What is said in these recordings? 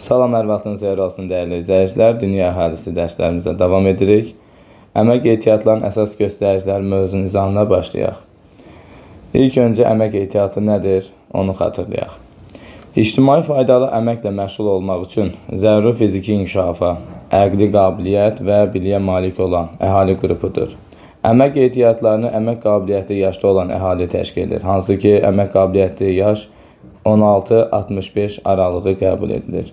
Salam, hər vaxtınız xeyir olsun dəyərli izləyicilər. Dünya əhalisi dərslərimizə davam edirik. Əmək ehtiyatlarının əsas göstəriciləri mövzunun izahına başlayaq. İlk öncə əmək ehtiyatı nədir? Onu xatırlayaq. İctimai faydalı əməklə məşğul olmaq üçün zəruri fiziki inkişafa, əqli qabiliyyət və biliyə malik olan əhali qrupudur. Əmək ehtiyatlarını əmək qabiliyyəti yaşda olan əhali təşkil edir. Hansı ki, əmək qabiliyyəti yaş 16-65 aralığı qəbul edilir.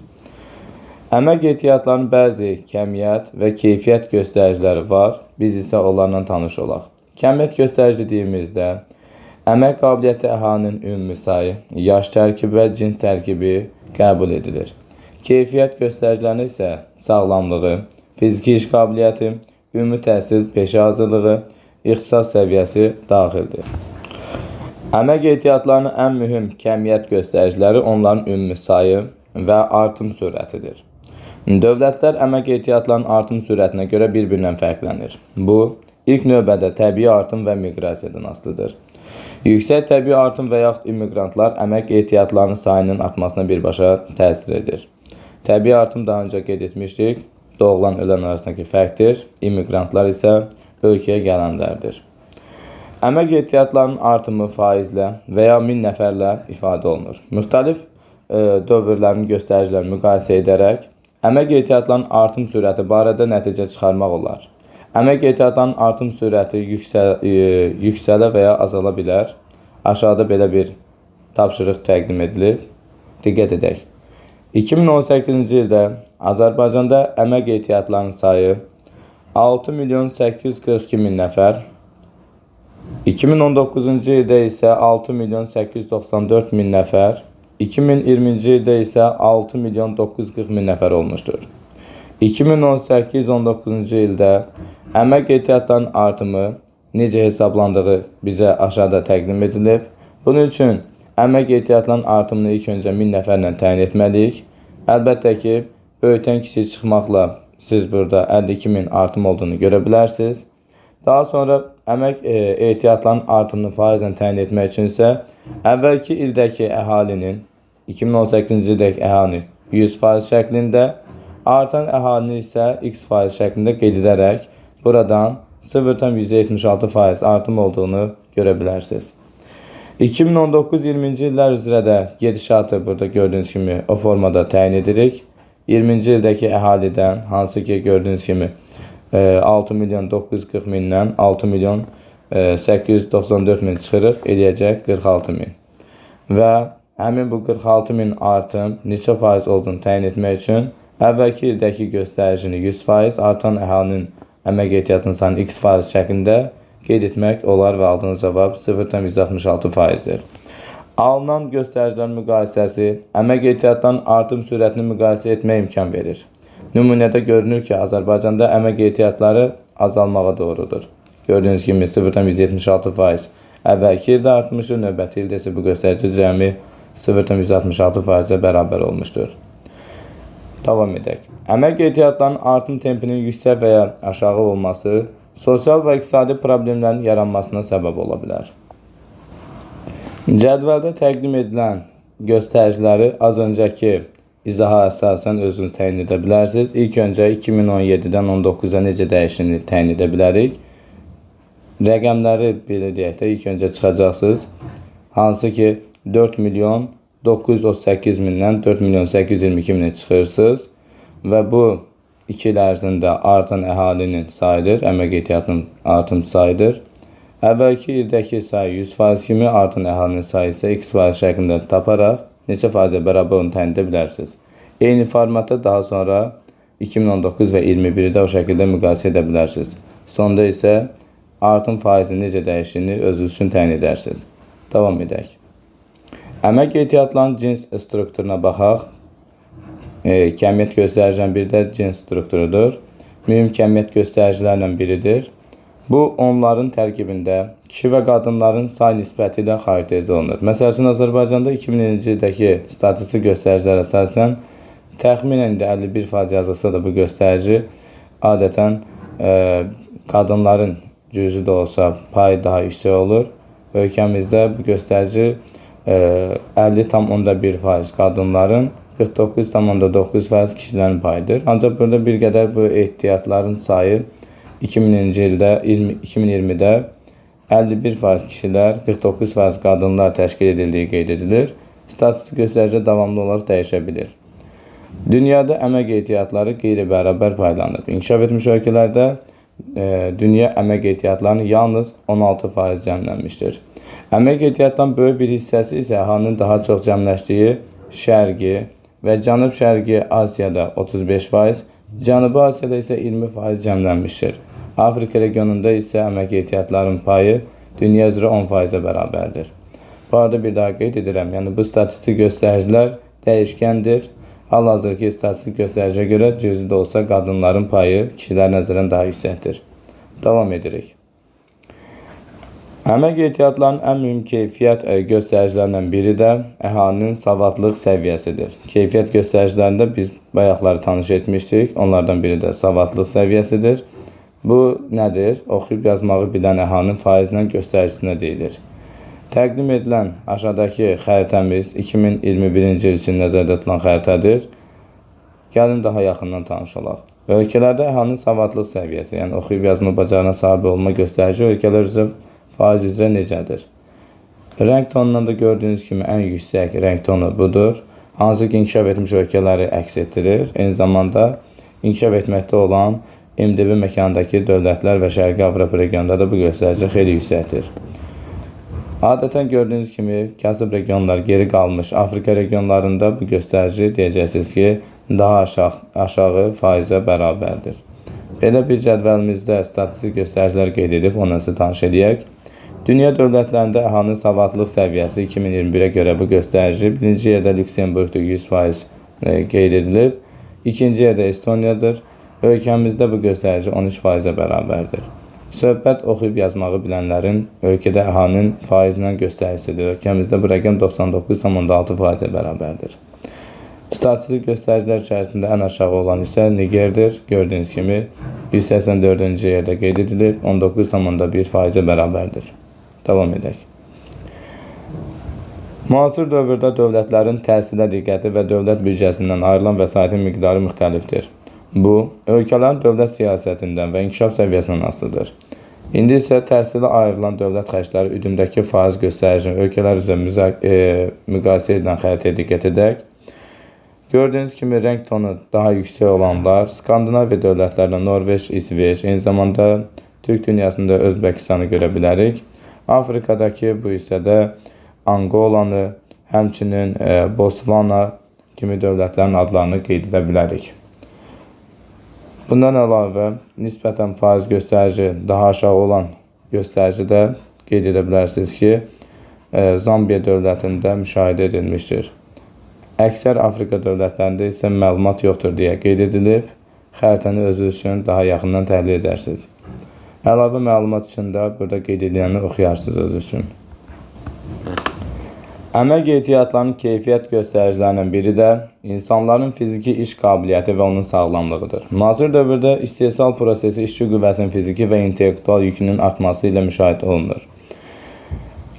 Əmək ehtiyatlarının bəzi kəmiyyət və keyfiyyət göstəriciləri var. Biz isə onlarla tanış olaq. Kəmiyyət göstərici dediyimizdə əmək qabiliyyəti əhalinin ümumi sayı, yaş tərkibi və cins tərkibi qəbul edilir. Keyfiyyət göstəricilərini isə sağlamlığı, fiziki iş qabiliyyəti, ümumi təhsil, peşə hazırlığı, ixtisas səviyyəsi daxildir. Əmək ehtiyatlarının ən mühüm kəmiyyət göstəriciləri onların ümumi sayı və artım sürətidir. Dövlətlər əmək ehtiyatlarının artım sürətinə görə bir-birindən fərqlənir. Bu, ilk növbədə təbii artım və miqrasiyadan asılıdır. Yüksək təbii artım və yaxud immiqrantlar əmək ehtiyatlarının sayının artmasına birbaşa təsir edir. Təbii artım daha öncə qeyd etmişdik, doğulan ölən arasındakı fərqdir. İmmiqrantlar isə ölkəyə gələnlərdir. Əmək ehtiyatlarının artımı faizlə və ya 1000 nəfərlə ifadə olunur. Müxtəlif dövrlərin göstəricilərini müqayisə edərək əmək ehtiyatlarının artım sürəti barədə nəticə çıxarmaq olar. Əmək ehtiyatlarının artım sürəti yüksələ və ya azala bilər. Aşağıda belə bir tapşırıq təqdim edilib. Diqqət edək. 2018-ci ildə Azərbaycanda əmək ehtiyatlarının sayı 6.842.000 nəfər, 2019-cu ildə isə 6.894.000 nəfər, 2020-ci ildə isə 6.940.000 nəfər olmuşdur. 2018-19-cu ildə əmək ehtiyatlarının artımı necə hesablandığı bizə aşağıda təqdim edilib. Bunun üçün əmək ehtiyatlarının artımını ilk öncə 1000 nəfərlə təyin etməliyik. Əlbəttə ki, böyükdən kiçik çıxmaqla siz burada 52.000 artım olduğunu görə bilərsiniz. Daha sonra əmək ehtiyatlarının artımını faizlə təyin etmək üçün isə əvvəlki ildəki əhalinin 2018-ci ildəki əhalini 100% şəklində, artan əhalini isə x% şəklində qeyd edərək buradan 0,176% artım olduğunu görə bilərsiniz. 2019-20-ci illər üzrə də gedişatı burada gördüyünüz kimi o formada təyin edirik. 20-ci ildəki əhalidən hansı ki gördüyünüz kimi 6.940.000-dən 6.894.000 çıxırıq, eləyəcək 46.000. Və həmin bu 46.000 artım neçə faiz olduğunu təyin etmək üçün əvvəlki ildəki göstəricini 100%, artan əhalinin əmək ehtiyatının sayını x% şəklində qeyd etmək olar və aldığınız cavab 0,166%-dir. Alınan göstəricilərin müqayisəsi əmək ehtiyatlarının artım sürətini müqayisə etmək imkan verir. Nümunədə görünür ki, Azərbaycanda əmək ehtiyatları azalmağa doğrudur. Gördüyünüz kimi 0,176% əvvəlki ildə artmışdır, növbəti ildə isə bu göstərici cəmi 0,166%-ə bərabər olmuşdur. Davam edək. Əmək ehtiyatlarının artım tempinin yüksək və ya aşağı olması sosial və iqtisadi problemlərin yaranmasına səbəb ola bilər. Cədvəldə təqdim edilən göstəriciləri az öncəki izaha əsasən özünüz təyin edə bilərsiniz. İlk öncə 2017-dən 19-a necə dəyişini təyin edə bilərik. Rəqəmləri belə deyək də ilk öncə çıxacaqsınız. Hansı ki 4.938.000-dən 4.822.000-ə çıxırsınız və bu 2 il ərzində artan əhalinin sayıdır, əmək ehtiyatının artım sayıdır. Əvvəlki ildəki sayı 100% kimi, artan əhalinin sayı isə x% şəklində taparaq neçə faizə bərabər onu təyin edə bilərsiniz. Eyni formatda daha sonra 2019 və 21-də o şəkildə müqayisə edə bilərsiniz. Sonda isə artım faizi necə dəyişdiyini özünüz üçün təyin edərsiniz. Davam edək. Əmək ehtiyatlarının cins strukturuna baxaq. Kəmiyyət göstəricilərindən biri də cins strukturudur. Mühüm kəmiyyət göstəricilərindən biridir. Bu, onların tərkibində kişi və qadınların say nisbəti ilə xarakterizə olunur. Məsəl üçün, Azərbaycanda 2000-ci ildəki statistik göstəricilər əsasən təxminən 51% yazılsa da bu göstərici adətən qadınların cüzü də olsa payı daha yüksək olur. Ölkəmizdə bu göstərici 50,1% qadınların 49,9% kişilərin payıdır. Ancaq burada bir qədər bu ehtiyatların sayı 2020-də 51% kişilər, 49% qadınlar təşkil edildiyi qeyd edilir. Statistik göstərici davamlı olaraq dəyişə bilir. Dünyada əmək ehtiyatları qeyri-bərabər paylanır. İnkişaf etmiş ölkələrdə dünya əmək ehtiyatlarının yalnız 16% cəmlənmişdir. Əmək ehtiyatlarının böyük bir hissəsi isə əhalinin daha çox cəmləşdiyi Şərqi və Cənub-Şərqi Asiyada 35%, Cənubi Asiyada isə 20% cəmlənmişdir. Afrika regionunda isə əmək ehtiyatlarının payı dünya üzrə 10%-ə bərabərdir. Bu arada bir daha qeyd edirəm, yəni bu statistik göstəricilər dəyişkəndir. Hal-hazırki statistik göstəriciyə görə cüzi də olsa qadınların payı kişilər nəzərən daha yüksəkdir. Davam edirik. Əmək ehtiyatlarının ən mühüm keyfiyyət göstəricilərindən biri də əhalinin savadlıq səviyyəsidir. Keyfiyyət göstəricilərində biz bayaqları tanış etmişdik. Onlardan biri də savadlıq səviyyəsidir. Bu nədir? Oxuyub yazmağı bilən əhalinin faizindən göstəricisine deyilir. Təqdim edilən aşağıdakı xəritəmiz 2021-ci il üçün nəzərdə tutulan xəritədir. Gəlin daha yaxından tanış olaq. Ölkələrdə əhalinin savadlıq səviyyəsi, yəni oxuyub yazma bacarığına sahib olma göstərici ölkələr üzrə faiz üzrə necədir? Rəng tonundan da gördüyünüz kimi ən yüksək rəng tonu budur. Hansı ki, inkişaf etmiş ölkələri əks etdirir. Eyni zamanda inkişaf etməkdə olan MDB məkanındakı dövlətlər və Şərqi Avropa regionunda da bu göstərici xeyli yüksəkdir. Adətən gördüyünüz kimi kasıb regionlar geri qalmış Afrika regionlarında bu göstərici deyəcəksiniz ki, daha aşağı faizə bərabərdir. Belə bir cədvəlimizdə statistik göstəricilər qeyd edib, onunla sizə tanış edək. Dünya dövlətlərində əhalinin savadlıq səviyyəsi 2021-ə görə bu göstərici birinci yerdə Lüksemburqda 100% qeyd edilib, ikinci yerdə Estoniyadır. Ölkəmizdə bu göstərici 13%-ə bərabərdir. Söhbət oxuyub yazmağı bilənlərin ölkədə əhalinin faizindən göstəricisidir. Ölkəmizdə bu rəqəm 99,6%-ə bərabərdir. Statistik göstəricilər içərisində ən aşağı olan isə Nigerdir. Gördüyünüz kimi 184-cü yerdə qeyd edilib, 19,1%-ə bərabərdir. Davam edək. Müasir dövrdə dövlətlərin təhsilə diqqəti və dövlət büdcəsindən ayrılan vəsaitin miqdarı müxtəlifdir. Bu, ölkələrin dövlət siyasətindən və inkişaf səviyyəsindən asılıdır. İndi isə təhsilə ayrılan dövlət xərcləri üdümdəki faiz göstəricini ölkələr üzrə müqayisə edilən xəritəyə diqqət edək. Gördüyünüz kimi rəng tonu daha yüksək olanlar Skandinaviya dövlətlərində Norveç, İsveç, eyni zamanda Türk dünyasında Özbəkistanı görə bilərik. Afrikadakı bu hissədə Angolanı, həmçinin Botswana kimi dövlətlərin adlarını qeyd edə bilərik. Bundan əlavə, nisbətən faiz göstərici daha aşağı olan göstərici də qeyd edə bilərsiniz ki, Zambiya dövlətində müşahidə edilmişdir. Əksər Afrika dövlətlərində isə məlumat yoxdur deyə qeyd edilib, xəritəni özünüz üçün daha yaxından təhlil edərsiniz. Əlavə məlumat üçün də burada qeyd ediləni oxuyarsınız özünüz üçün. Əmək ehtiyatlarının keyfiyyət göstəricilərinin biri də insanların fiziki iş qabiliyyəti və onun sağlamlığıdır. Müasir dövrdə istehsal prosesi işçi qüvvəsinin fiziki və intellektual yükünün artması ilə müşahidə olunur.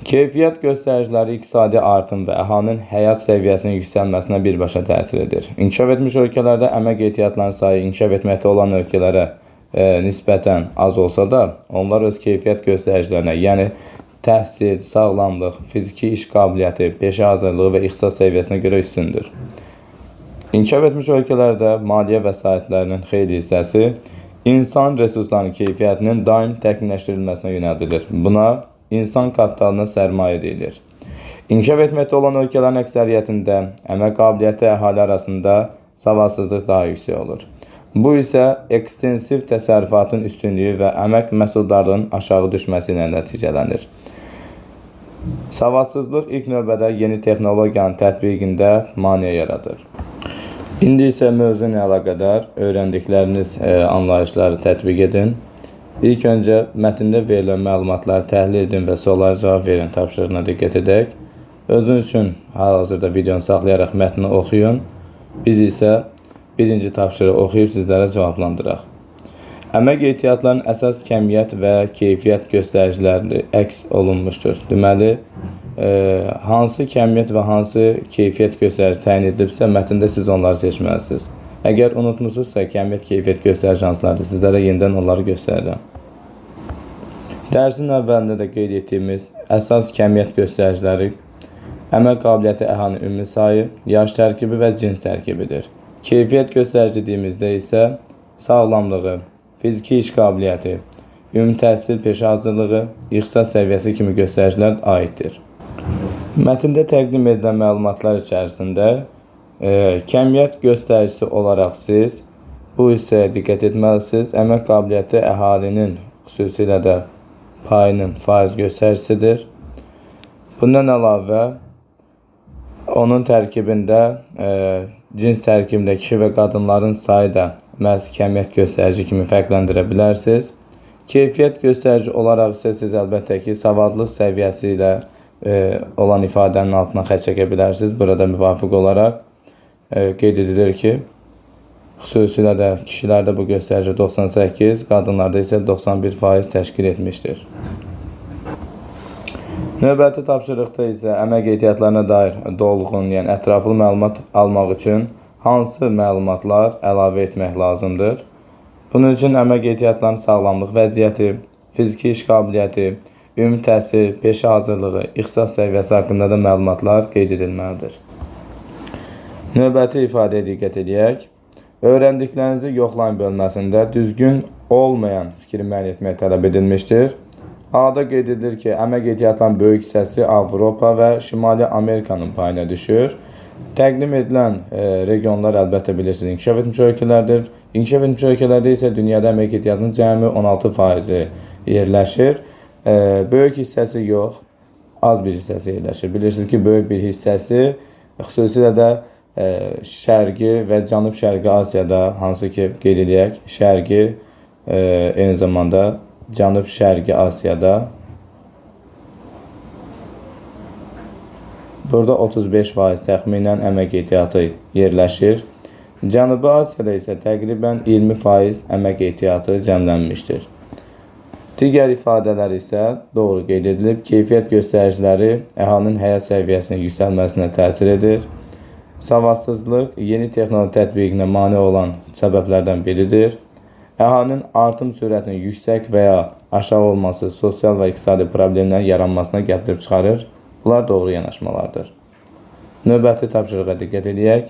Keyfiyyət göstəriciləri iqtisadi artım və əhalinin həyat səviyyəsinin yüksəlməsinə birbaşa təsir edir. İnkişaf etmiş ölkələrdə əmək ehtiyatlarının sayı inkişaf etməkdə olan ölkələrə nisbətən az olsa da, onlar öz keyfiyyət göstəricilərinə, yəni təhsil, sağlamlıq, fiziki iş qabiliyyəti, peşə hazırlığı və ixtisas səviyyəsinə görə üstündür. İnkişaf etmiş ölkələrdə maliyyə vəsaitlərinin xeyli hissəsi insan resurslarının keyfiyyətinin daim təkmilləşdirilməsinə yönəldilir. Buna insan kapitalına sərmayə deyilir. İnkişaf etməkdə olan ölkələrin əksəriyyətində əmək qabiliyyəti əhali arasında savadsızlıq daha yüksək olur. Bu isə ekstensiv təsərrüfatın üstünlüyü və əmək məhsuldarlığının aşağı düşməsi ilə nəticələnir. Savadsızlıq ilk növbədə yeni texnologiyanın tətbiqində maneə yaradır. İndi isə mövzu ilə əlaqədar öyrəndikləriniz anlayışları tətbiq edin. İlk öncə mətndə verilən məlumatları təhlil edin və suallara cavab verin tapşırığına diqqət edək. Özünüz üçün hal-hazırda videonu saxlayaraq mətni oxuyun. Biz isə birinci tapşırığı oxuyub sizlərə cavablandıraq. Əmək ehtiyatlarının əsas kəmiyyət və keyfiyyət göstəriciləri əks olunmuşdur. Deməli, hansı kəmiyyət və hansı keyfiyyət göstərici təyin edilibsə, mətndə siz onları seçməlisiniz. Əgər unutmusunuzsa, kəmiyyət, keyfiyyət göstərici hansılardır, sizlərə yenidən onları göstərirəm. Dərsin əvvəlində də qeyd etdiyimiz əsas kəmiyyət göstəriciləri əmək qabiliyyəti, əhalinin ümumi sayı, yaş tərkibi və cins tərkibidir. Keyfiyyət göstərici dediyimizdə isə sağlamlığı, fiziki iş qabiliyyəti, ümumi təhsil, peşə hazırlığı, ixtisas səviyyəsi kimi göstəricilər aiddir. Mətndə təqdim edilən məlumatlar içərisində kəmiyyət göstəricisi olaraq siz bu hissəyə diqqət etməlisiniz. Əmək qabiliyyəti əhalinin xüsusilə də payının faiz göstəricisidir. Bundan əlavə, onun tərkibində cins tərkibində kişi və qadınların sayı da məhz kəmiyyət göstərici kimi fərqləndirə bilərsiniz. Keyfiyyət göstərici olaraq isə siz əlbəttə ki, savadlıq səviyyəsi ilə olan ifadənin altına xətt çəkə bilərsiniz. Burada müvafiq olaraq qeyd edilir ki, xüsusilə də kişilərdə bu göstərici 98, qadınlarda isə 91% təşkil etmişdir. Növbəti tapşırıqda isə əmək ehtiyatlarına dair dolğun, yəni ətraflı məlumat almaq üçün hansı məlumatlar əlavə etmək lazımdır? Bunun üçün əmək ehtiyatlarının sağlamlıq vəziyyəti, fiziki iş qabiliyyəti, ümumi təhsil, peşə hazırlığı, ixtisas səviyyəsi haqqında da məlumatlar qeyd edilməlidir. Növbəti ifadəyə diqqət edək. Öyrəndiklərinizi yoxlayın bölməsində düzgün olmayan fikri müəyyən etmək tələb edilmişdir. A-da qeyd edilir ki, əmək ehtiyatlarının böyük hissəsi Avropa və Şimali Amerikanın payına düşür. Təqdim edilən regionlar əlbəttə bilirsiniz, inkişaf etmiş ölkələrdir. İnkişaf etmiş ölkələrdə isə dünyada əmək ehtiyatının cəmi 16% yerləşir. Böyük hissəsi yox, az bir hissəsi yerləşir. Bilirsiniz ki, böyük bir hissəsi xüsusilə də Şərqi və Cənub-Şərqi Asiyada, hansı ki qeyd edək, Şərqi eyni zamanda Cənub-Şərqi Asiyada burada 35% təxminən əmək ehtiyatı yerləşir. Cənubi Asiyada isə təqribən 20% əmək ehtiyatı cəmlənmişdir. Digər ifadələr isə doğru qeyd edilib. Keyfiyyət göstəriciləri əhalinin həyat səviyyəsinin yüksəlməsinə təsir edir. Savadsızlıq yeni texnoloji tətbiqinə mane olan səbəblərdən biridir. Əhalinin artım sürətinin yüksək və ya aşağı olması sosial və iqtisadi problemlərin yaranmasına gətirib çıxarır. Bunlar doğru yanaşmalardır. Növbəti tapşırığa diqqət edək.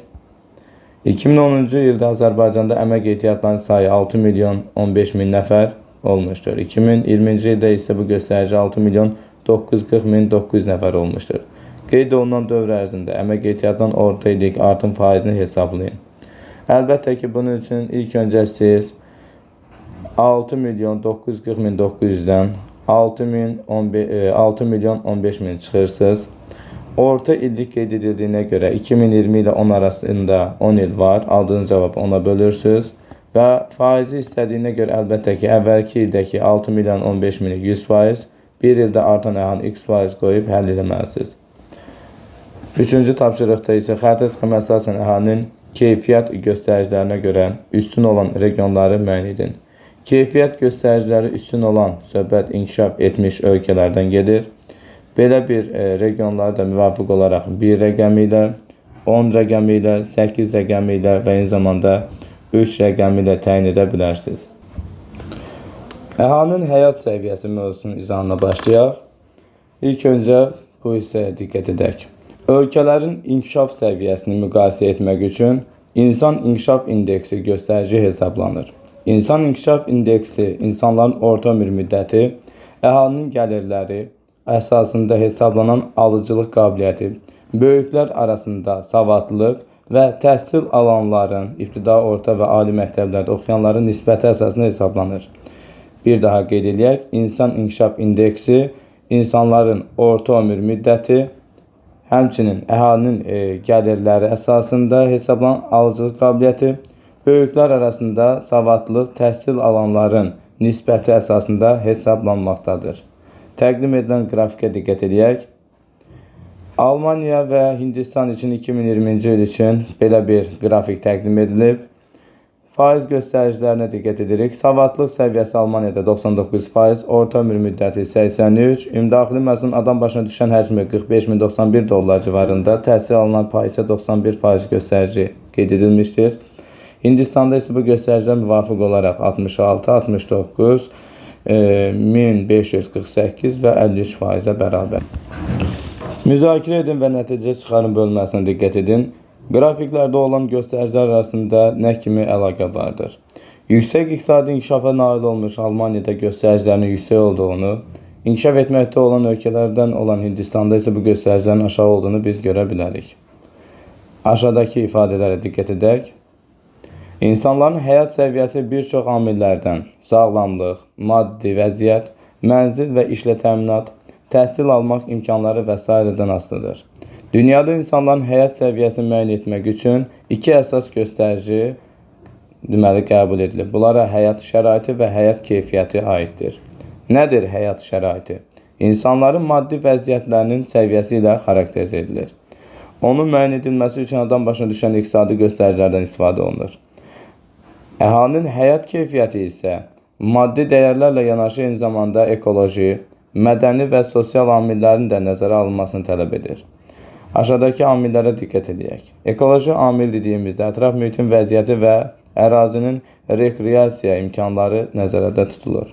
2010-cu ildə Azərbaycanda əmək ehtiyatlarının sayı 6 milyon 15 min nəfər olmuşdur. 2020-ci ildə isə bu göstərici 6 milyon 940 min 900 nəfər olmuşdur. Qeyd olunan dövr ərzində əmək ehtiyatından orta illik artım faizini hesablayın. Əlbəttə ki, bunun üçün ilk öncə siz 6 milyon 940 min 900-dən 6 milyon 15 min çıxırsınız. Orta illik qeyd edildiyinə görə 2020 ilə 10 arasında 10 il var. Aldığınız cavab 10-a bölürsünüz. Və faizi istədiyinə görə əlbəttə ki, əvvəlki ildəki 6 milyon 15 mini 100%, bir ildə artan əhalinin x faiz qoyub həll etməlisiniz. Üçüncü tapşırıqda isə xəritə sxemə əsasən əhalinin keyfiyyət göstəricilərinə görə üstün olan regionları müəyyən edin. Keyfiyyət göstəriciləri üstün olan söhbət inkişaf etmiş ölkələrdən gedir. Belə bir regionları da müvafiq olaraq 1 rəqəmi ilə, 10 rəqəmi ilə, 8 rəqəmi ilə və eyni zamanda 3 rəqəmi ilə təyin edə bilərsiniz. Əhalinin həyat səviyyəsi mövzusunun izahına başlayaq. İlk öncə bu hissəyə diqqət edək. Ölkələrin inkişaf səviyyəsini müqayisə etmək üçün insan inkişaf indeksi göstərici hesablanır. İnsan inkişaf indeksi insanların orta ömür müddəti, əhalinin gəlirləri əsasında hesablanan alıcılıq qabiliyyəti, böyüklər arasında savadlılıq və təhsil alanların, ibtidai, orta və ali məktəblərdə oxuyanların nisbəti əsasında hesablanır. Bir daha qeyd edək, insan inkişaf indeksi insanların orta ömür müddəti, həmçinin əhalinin gəlirləri əsasında hesablanan alıcılıq qabiliyyəti, böyüklər arasında savadlılıq, təhsil alanların nisbəti əsasında hesablanmaqdadır. Təqdim edilən qrafikə diqqət edək. Almaniya və Hindistan üçün 2020-ci il üçün belə bir qrafik təqdim edilib. Faiz göstəricilərinə diqqət edirik. Savadlıq səviyyəsi Almaniyada 99%, orta ömür müddəti 83, ümumdaxili məhsulun adam başına düşən həcmi 45.091 dollar civarında, təhsil alınan pay isə 91% göstərici qeyd edilmişdir. Hindistanda isə bu göstəricilər müvafiq olaraq 66, 69, 1548 və 53%-ə bərabər. Müzakirə edin və nəticə çıxarın bölməsinə diqqət edin. Qrafiklərdə olan göstəricilər arasında nə kimi əlaqə vardır? Yüksək iqtisadi inkişafa nail olmuş Almaniyada göstəricilərin yüksək olduğunu, inkişaf etməkdə olan ölkələrdən olan Hindistanda isə bu göstəricilərin aşağı olduğunu biz görə bilərik. Aşağıdakı ifadələrə diqqət edək. İnsanların həyat səviyyəsi bir çox amillərdən, sağlamlıq, maddi vəziyyət, mənzil və işlə təminat, təhsil almaq imkanları və s.dən asılıdır. Dünyada insanların həyat səviyyəsini müəyyən etmək üçün iki əsas göstərici qəbul edilir. Bunlara həyat şəraiti və həyat keyfiyyəti aiddir. Nədir həyat şəraiti? İnsanların maddi vəziyyətlərinin səviyyəsi ilə xarakterizə edilir. Onun müəyyən edilməsi üçün adam başına düşən iqtisadi göstəricilərdən istifadə olunur. Əhalinin həyat keyfiyyəti isə maddi dəyərlərlə yanaşı eyni zamanda ekoloji, mədəni və sosial amillərin də nəzərə alınmasını tələb edir. Aşağıdakı amillərə diqqət edək. Ekoloji amil dediyimizdə ətraf mühitin vəziyyəti və ərazinin rekreasiya imkanları nəzərdə tutulur.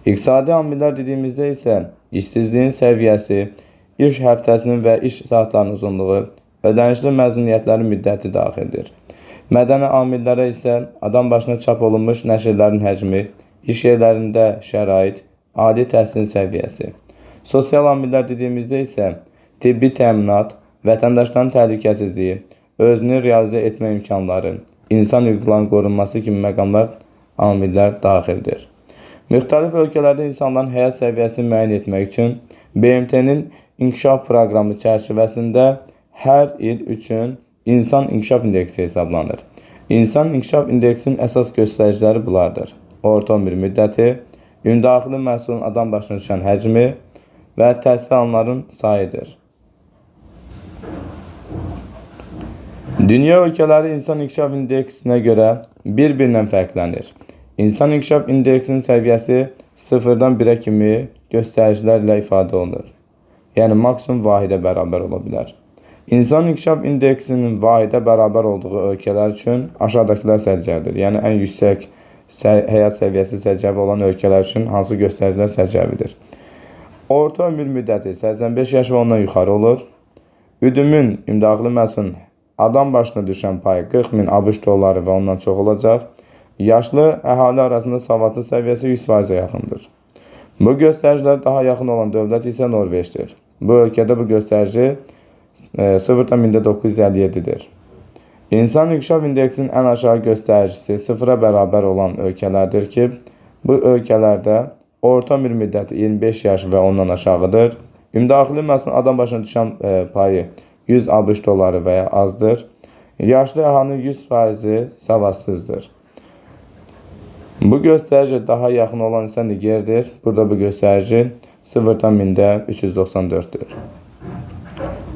İqtisadi amillər dediyimizdə isə işsizliyin səviyyəsi, iş həftəsinin və iş saatlarının uzunluğu, ödənişli məzuniyyətlərin müddəti daxildir. Mədəni amillərə isə adam başına çap olunmuş nəşrlərin həcmi, iş yerlərində şərait, adi təhsilin səviyyəsi. Sosial amillər dediyimizdə isə tibbi təminat, vətəndaşların təhlükəsizliyi, özünü realizə etmə imkanları, insan hüquqlarının qorunması kimi məqamlar, amillər daxildir. Müxtəlif ölkələrdə insanların həyat səviyyəsini müəyyən etmək üçün BMT-nin inkişaf proqramı çərçivəsində hər il üçün insan inkişaf indeksi hesablanır. İnsan inkişaf indeksinin əsas göstəriciləri bunlardır. Orta ömür müddəti, ümumdaxili məhsulun adam başına düşən həcmi və təhsil alanların sayıdır. Dünya ölkələri insan inkişaf indeksinə görə bir-birindən fərqlənir. İnsan inkişaf indeksinin səviyyəsi 0-dan 1-ə kimi göstəricilərlə ifadə olunur. Yəni, maksimum vahidə bərabər ola bilər. İnsan inkişaf indeksinin vahidə bərabər olduğu ölkələr üçün aşağıdakılar sərcəvidir. Yəni, ən yüksək həyat səviyyəsi sərcəvi olan ölkələr üçün hansı göstəricilər sərcəvidir? Orta ömür müddəti 85 yaş və ondan yuxarı olur. Üdümün ümumdaxili məhsulun adam başına düşən payı 40.000 ABŞ dolları və ondan çox olacaq. Yaşlı əhali arasında savadlı səviyyəsi 100%-ə yaxındır. Bu göstəricilər daha yaxın olan dövlət isə Norveçdir. Bu ölkədə bu göstərici 0.957-dir. İnsan inkişaf indeksinin ən aşağı göstəricisi 0-a bərabər olan ölkələrdir ki, bu ölkələrdə orta ömür müddəti 25 yaş və ondan aşağıdır. Ümumdaxili məhsulun adam başına düşən payı 100 ABŞ dolları və ya azdır. Yaşlı əhalinin 100%-i savadsızdır. Bu göstərici daha yaxın olan isə Nigerdir. Burada bu göstərici 0.394-dür.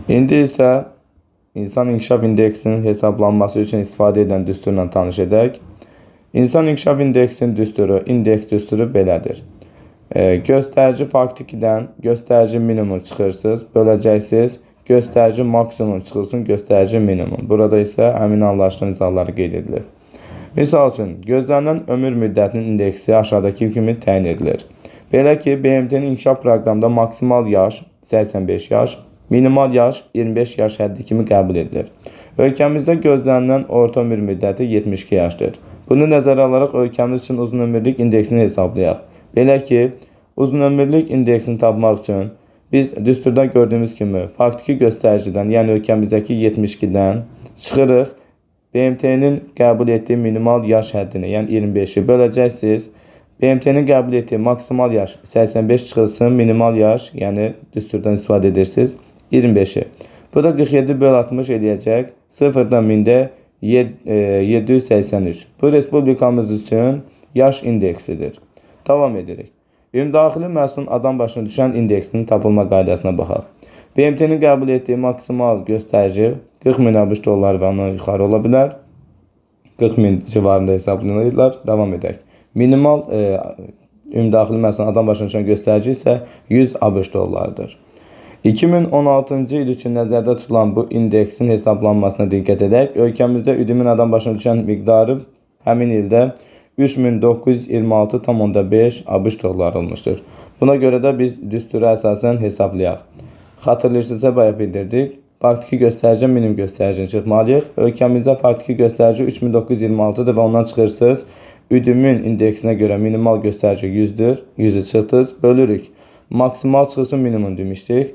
İndi isə insan inkişaf indeksinin hesablanması üçün istifadə edən düsturla tanış edək. İnsan inkişaf indeksinin düsturu, indeks düsturu belədir. Göstərici faktikidən göstərici minimum çıxırsınız, böləcəksiniz. Göstərici maksimum çıxılsın, göstərici minimum. Burada isə həmin anlaşılan izahları qeyd edilir. Misal üçün, gözlənilən ömür müddətinin indeksi aşağıdakı kimi təyin edilir. Belə ki, BMT-nin inkişaf proqramında maksimal yaş 85 yaş, minimal yaş 25 yaş həddi kimi qəbul edilir. Ölkəmizdə gözlənilən orta ömür müddəti 72 yaşdır. Bunu nəzərə alaraq ölkəmiz üçün uzun ömürlük indeksini hesablayaq. Belə ki, uzun ömürlük indeksini tapmaq üçün biz düsturda gördüyümüz kimi faktiki göstəricidən, yəni ölkəmizdəki 72-dən çıxırıq, BMT-nin qəbul etdiyi minimal yaş həddini, yəni 25-i böləcəksiniz. BMT-nin qəbul etdiyi maksimal yaş 85 çıxılsın, minimal yaş, yəni düsturdan istifadə edirsiniz, 25-i. Bu da 47 böl 60 eləyəcək 0.783. Bu respublikamız üçün yaş indeksidir. Davam edirik. Ümumdaxili məhsulun adam başına düşən indeksinin tapılma qaydasına baxaq. BMT-nin qəbul etdiyi maksimal göstərici 40.000 ABŞ dolları və ondan yuxarı ola bilər. 40 min civarında hesablanırlar. Davam edək. Minimal ümumdaxili məhsulun adam başına düşən göstərici isə 100 ABŞ dollarıdır. 2016-cı il üçün nəzərdə tutulan bu indeksin hesablanmasına diqqət edək. Ölkəmizdə üdümün adam başına düşən miqdarı həmin ildə 3926,5 ABŞ dolları olmuşdur. Buna görə də biz düstura əsasən hesablayaq. Xatırlayırsınızsa bayaq bildirdik. Faktiki göstərici minimum göstəricini çıxmalıyıq. Ölkəmizdə faktiki göstərici 3926-dır və ondan çıxırsınız. Üdümün indeksinə görə minimal göstərici 100-dür. 100-ü çıxdınız. Bölürük. Maksimal çıxılsın minimum demişdik.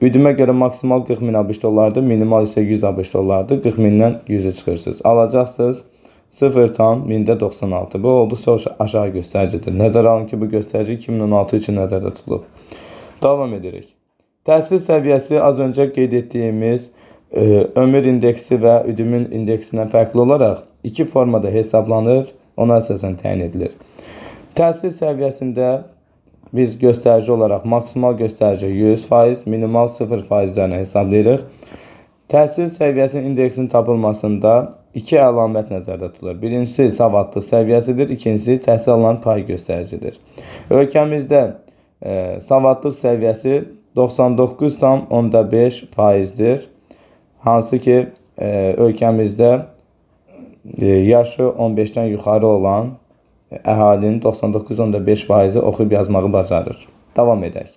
Üdümə görə maksimal 40 min ABŞ dollardır. Minimal isə 100 ABŞ dollardır. 40 mindən 100-ü çıxırsınız. Alacaqsınız 0,96. Bu olduqca aşağı göstəricidir. Nəzərə alın ki, bu göstərici 2016 üçün nəzərdə tutulub. Davam edirik. Təhsil səviyyəsi az öncə qeyd etdiyimiz ömür indeksi və üdümün indeksindən fərqli olaraq iki formada hesablanır, ona əsasən təyin edilir. Təhsil səviyyəsində biz göstərici olaraq maksimal göstərici 100%, minimal 0% üzərinə hesablayırıq. Təhsil səviyyəsinin indeksinin tapılmasında iki əlamət nəzərdə tutulur. Birincisi savadlıq səviyyəsidir, ikincisi təhsil alınan pay göstəricidir. Ölkəmizdə savadlıq səviyyəsi 99,5%dir. Hansı ki, ölkəmizdə yaşı 15-dən yuxarı olan əhalinin 99,5%-i oxuyub yazmağı bacarır. Davam edək.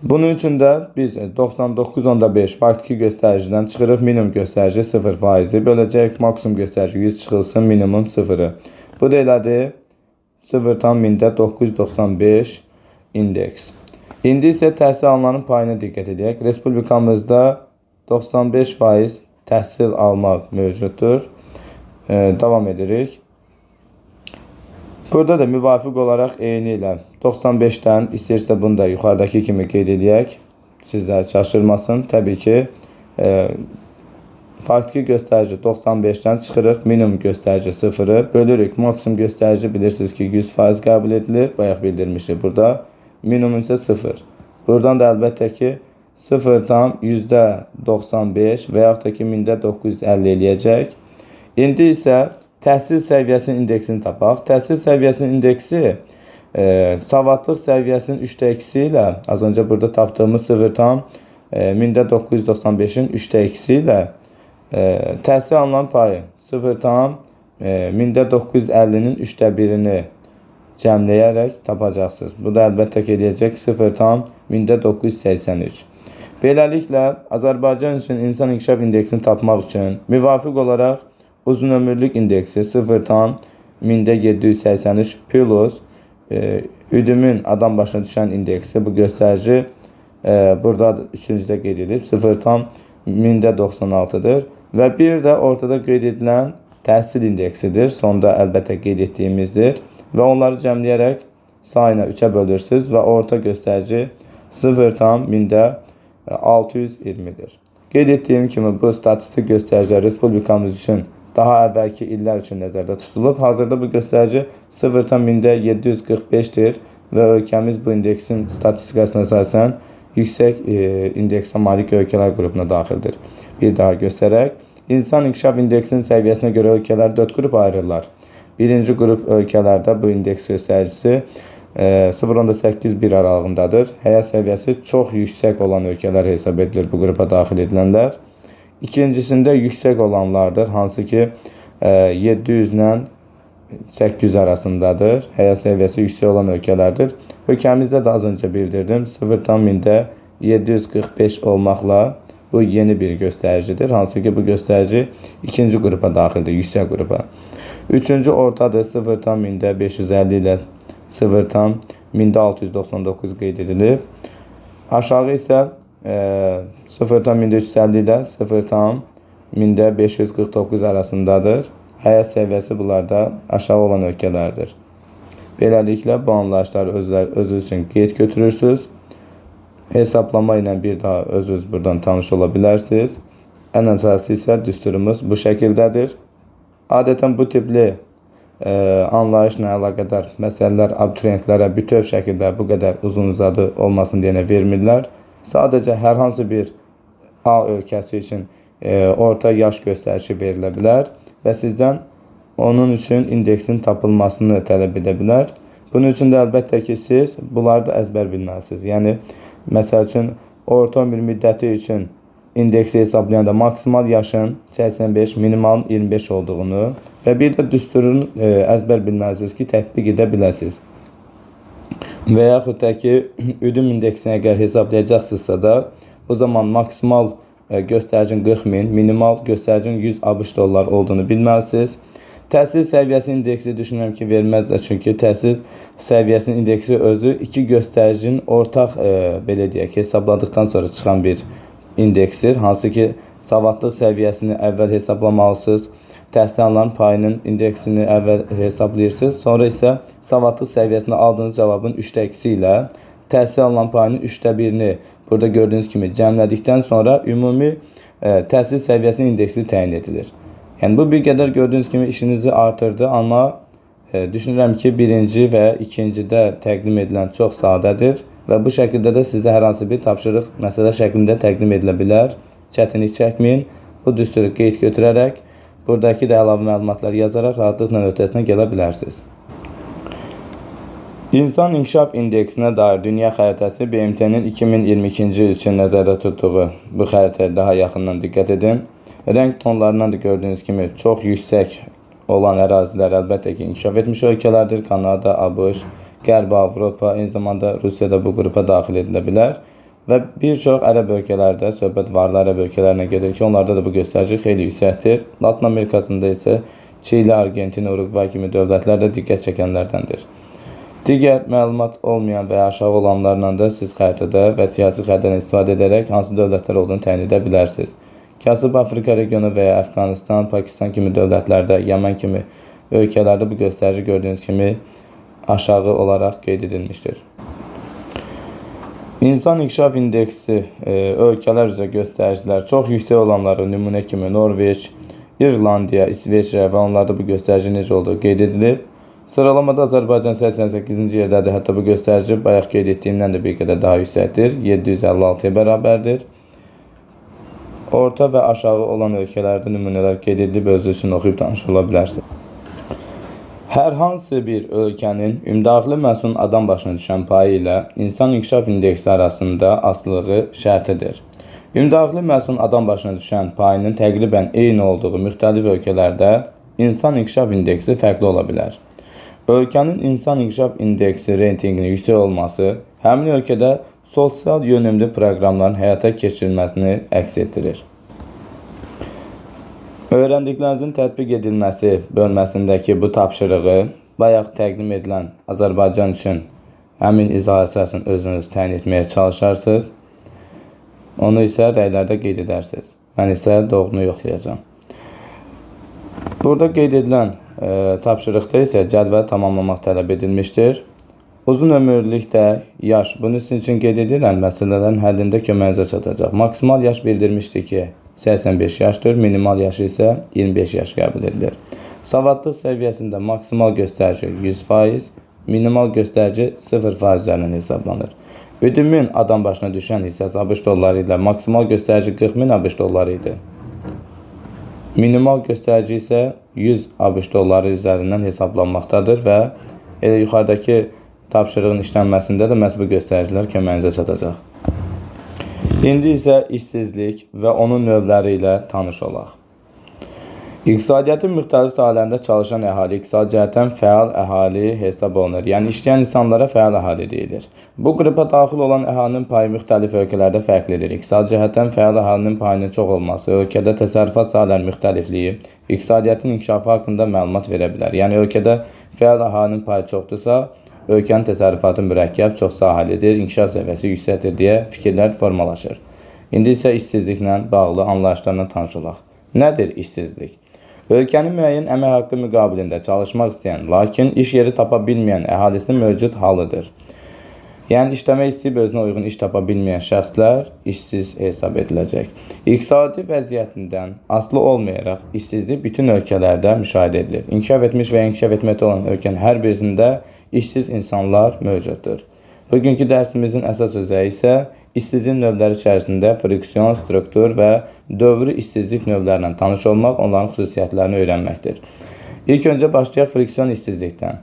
Bunun üçün də biz 99,5 faktiki göstəricidən çıxırıq, minimum göstərici 0%-i böləcək, maksimum göstərici 100 çıxılsın, minimum 0-ı. Bu da elədir 0,995 indeks. İndi isə təhsil alınanın payına diqqət edək. Respublikamızda 95% təhsil almaq mövcuddur. Davam edirik. Burada da müvafiq olaraq eyni ilə 95-dən istəyirsə bunu da yuxarıdakı kimi qeyd edək. Sizlər çaşırmasın. Təbii ki, faktiki göstərici 95-dən çıxırıq. Minimum göstərici 0-ı bölürük. Maksimum göstərici bilirsiniz ki 100% qəbul edilir. Bayaq bildirmişdik burada. Minimum isə 0. Buradan da əlbəttə ki 0,95 və yaxud da ki 1950 eləyəcək. İndi isə təhsil səviyyəsinin indeksini tapaq. Təhsil səviyyəsinin indeksi savadlıq səviyyəsinin 3/2 ilə, az öncə burada tapdığımız 0,1995-in 3/2 ilə təhsil alınan payı 0,1950-nin 3/1-ini cəmləyərək tapacaqsınız. Bu da əlbəttə ki edəcək 0,1983. Beləliklə, Azərbaycan üçün insan inkişaf indeksini tapmaq üçün müvafiq olaraq uzun ömürlük indeksi 0,1783 plus üdümün adam başına düşən indeksi, bu göstərici burada üçüncüdə qeyd edilib 0,1096-dır və bir də ortada qeyd edilən təhsil indeksidir. Sonda əlbəttə qeyd etdiyimizdir və onları cəmləyərək sayına 3-ə bölürsünüz və orta göstərici 0,620-dir. Qeyd etdiyim kimi bu statistik göstəricilər respublikamız üçün daha əvvəlki illər üçün nəzərdə tutulub. Hazırda bu göstərici 0,745-dir və ölkəmiz bu indeksin statistikasına əsasən yüksək indeksə malik ölkələr qrupuna daxildir. Bir daha göstərək. İnsan inkişaf indeksinin səviyyəsinə görə ölkələr 4 qrup ayrılırlar. Birinci qrup ölkələrdə bu indeks göstəricisi 0,81 aralığındadır. Həyat səviyyəsi çox yüksək olan ölkələr hesab edilir bu qrupa daxil edilənlər. İkincisində yüksək olanlardır, hansı ki 700 ilə 800 arasındadır. Həyat səviyyəsi yüksək olan ölkələrdir. Ölkəmizdə də az öncə bildirdim 0,745 olmaqla bu yeni bir göstəricidir. Hansı ki bu göstərici ikinci qrupa daxildir, yüksək qrupa. Üçüncü ortadır 0,550 ilə 0,699 qeyd edilib. Aşağı isə 0,350 ilə 0,549 arasındadır. Həyat səviyyəsi bunlarda aşağı olan ölkələrdir. Beləliklə bu anlayışları özünüz üçün qeyd götürürsünüz. Hesablama ilə bir daha özünüz buradan tanış ola bilərsiniz. Ən əsası isə düsturumuz bu şəkildədir. Adətən bu tipli anlayışla əlaqədar məsələlər abituriyentlərə bütöv şəkildə bu qədər uzun uzadı olmasın deyənə vermirlər. Sadəcə hər hansı bir A ölkəsi üçün orta yaş göstərişi verilə bilər və sizdən onun üçün indeksin tapılmasını tələb edə bilər. Bunun üçün də əlbəttə ki, siz bunları da əzbər bilməlisiniz. Yəni, məsəl üçün, orta ömür müddəti üçün indeksi hesablayanda maksimal yaşın 85, minimal 25 olduğunu və bir də düsturun əzbər bilməlisiniz ki, tətbiq edə biləsiniz. Və yaxud da ki, üdüm indeksini əgər hesablayacaqsınızsa da, bu zaman maksimal göstəricin 40.000, minimal göstəricin 100 ABŞ dollar olduğunu bilməlisiniz. Təhsil səviyyəsi indeksi düşünürəm ki, verməzlər, çünki təhsil səviyyəsinin indeksi özü iki göstəricinin ortaq, belə deyək, hesabladıqdan sonra çıxan bir indeksdir. Hansı ki, savadlıq səviyyəsini əvvəl hesablamalısınız, təhsil alınan payının indeksini əvvəl hesablayırsınız, sonra isə savadlıq səviyyəsində aldığınız cavabın 3/2 ilə təhsil alınan payının 1/3-ni burada gördüyünüz kimi cəmlədikdən sonra ümumi təhsil səviyyəsinin indeksi təyin edilir. Yəni, bu bir qədər gördüyünüz kimi işinizi artırdı, amma düşünürəm ki, birinci və ikincidə təqdim edilən çox sadədir və bu şəkildə də sizə hər hansı bir tapşırıq məsələ şəklində təqdim edilə bilər. Çətinlik çəkməyin, bu düsturu qeyd götürərək, buradakı da əlavə məlumatlar yazaraq rahatlıqla öhdəsinə gələ bilərsiniz. İnsan İnkişaf İndeksinə dair dünya xəritəsi BMT-nin 2022-ci il üçün nəzərdə tutduğu bu xəritəyə daha yaxından diqqət edin. Rəng tonlarından da gördüyünüz kimi çox yüksək olan ərazilər əlbəttə ki, inkişaf etmiş ölkələrdir. Kanada, ABŞ, Qərbi Avropa, eyni zamanda Rusiya da bu qrupa daxil edilə bilər. Və bir çox ərəb ölkələrdə, söhbət varlı ərəb ölkələrinə gedir ki, onlarda da bu göstərici xeyli yüksəkdir. Latin Amerikasında isə Çili, Argentin, Uruguay kimi dövlətlər də diqqət çəkənlərdəndir. Digər məlumat olmayan və aşağı olanlarla da siz xəritədə və siyasi xəritədən istifadə edərək hansı dövlətlər olduğunu təyin edə bilərsiniz. Kasıb Afrika regionu və ya Əfqanistan, Pakistan kimi dövlətlərdə, Yaman kimi ölkələrdə bu göstərici gördüyünüz kimi aşağı olaraq qeyd edilmişdir. İnsan İnkişaf İndeksi ölkələr üzrə göstəricilər çox yüksək olanları nümunə kimi Norveç, İrlandiya, İsveçrə və onlarda bu göstərici necə olduğu qeyd edilib. Sıralamada Azərbaycan 88-ci yerdədir, hətta bu göstərici bayaq qeyd etdiyimdən də bir qədər daha yüksəkdir, 756-ya bərabərdir. Orta və aşağı olan ölkələrdə nümunələr qeyd edilib, özü üçün oxuyub tanış ola bilərsiniz. Hər hansı bir ölkənin ümumdaxili məhsulun adam başına düşən payı ilə insan inkişaf indeksi arasında asılılığı şərtidir. Ümumdaxili məhsulun adam başına düşən payının təqribən eyni olduğu müxtəlif ölkələrdə insan inkişaf indeksi fərqli ola bilər. Ölkənin insan inkişaf indeksi reytinqinin yüksək olması həmin ölkədə sosial yönümlü proqramların həyata keçirilməsini əks etdirir. Öyrəndiklərinizin tətbiq edilməsi bölməsindəki bu tapşırığı bayaq təqdim edilən Azərbaycan üçün həmin izah əsasını özünüz təyin etməyə çalışarsınız. Onu isə rəylərdə qeyd edərsiniz. Mən isə doğrunu yoxlayacağam. Burada qeyd edilən tapşırıqda isə cədvəl tamamlamaq tələb edilmişdir. Uzun ömürlükdə yaş, bunun üçün qeyd edirəm, məsələlərin həllində köməyinizə çatacaq. Maksimal yaş bildirmişdir ki, 85 yaşdır, minimal yaşı isə 25 yaş qəbul edilir. Savadlıq səviyyəsində maksimal göstərici 100%, minimal göstərici 0% üzərindən hesablanır. Ödümün adam başına düşən hissəsi ABŞ dolları ilə maksimal göstərici 40.000 ABŞ dolları idi. Minimal göstərici isə 100 ABŞ dolları üzərindən hesablanmaqdadır və yuxarıdakı tapşırığın işlənməsində də məhz bu göstəricilər köməyinizə çatacaq. İndi isə işsizlik və onun növləri ilə tanış olaq. İqtisadiyyatın müxtəlif sahələrində çalışan əhali iqtisadi cəhətdən fəal əhali hesab olunur. Yəni, işləyən insanlara fəal əhali deyilir. Bu qrupa daxil olan əhalinin payı müxtəlif ölkələrdə fərqlidir. İqtisadi cəhətdən fəal əhalinin payının çox olması, ölkədə təsərrüfat sahələrinin müxtəlifliyi, iqtisadiyyatın inkişafı haqqında məlumat verə bilər. Yəni, ölkədə fəal əhalinin payı çoxdursa, ölkənin təsərrüfatı mürəkkəb, çox sahəlidir, inkişaf səviyyəsi yüksəkdir deyə fikirlər formalaşır. İndi isə işsizliklə bağlı anlayışlarla tanış olaq. Nədir işsizlik? Ölkənin müəyyən əmək haqqı müqabilində çalışmaq istəyən, lakin iş yeri tapa bilməyən əhalisinin mövcud halıdır. Yəni, işləmək istəyib özünə uyğun iş tapa bilməyən şəxslər işsiz hesab ediləcək. İqtisadi vəziyyətindən asılı olmayaraq işsizlik bütün ölkələrdə müşahidə edilir. İnkişaf etmiş və inkişaf etməkdə olan ölkənin hər birisində işsiz insanlar mövcuddur. Bugünkü dərsimizin əsas özəyi isə işsizlik növləri içərisində friksiyon, struktur və dövrü işsizlik növlərindən tanış olmaq, onların xüsusiyyətlərini öyrənməkdir. İlk öncə başlayaq friksion işsizlikdən.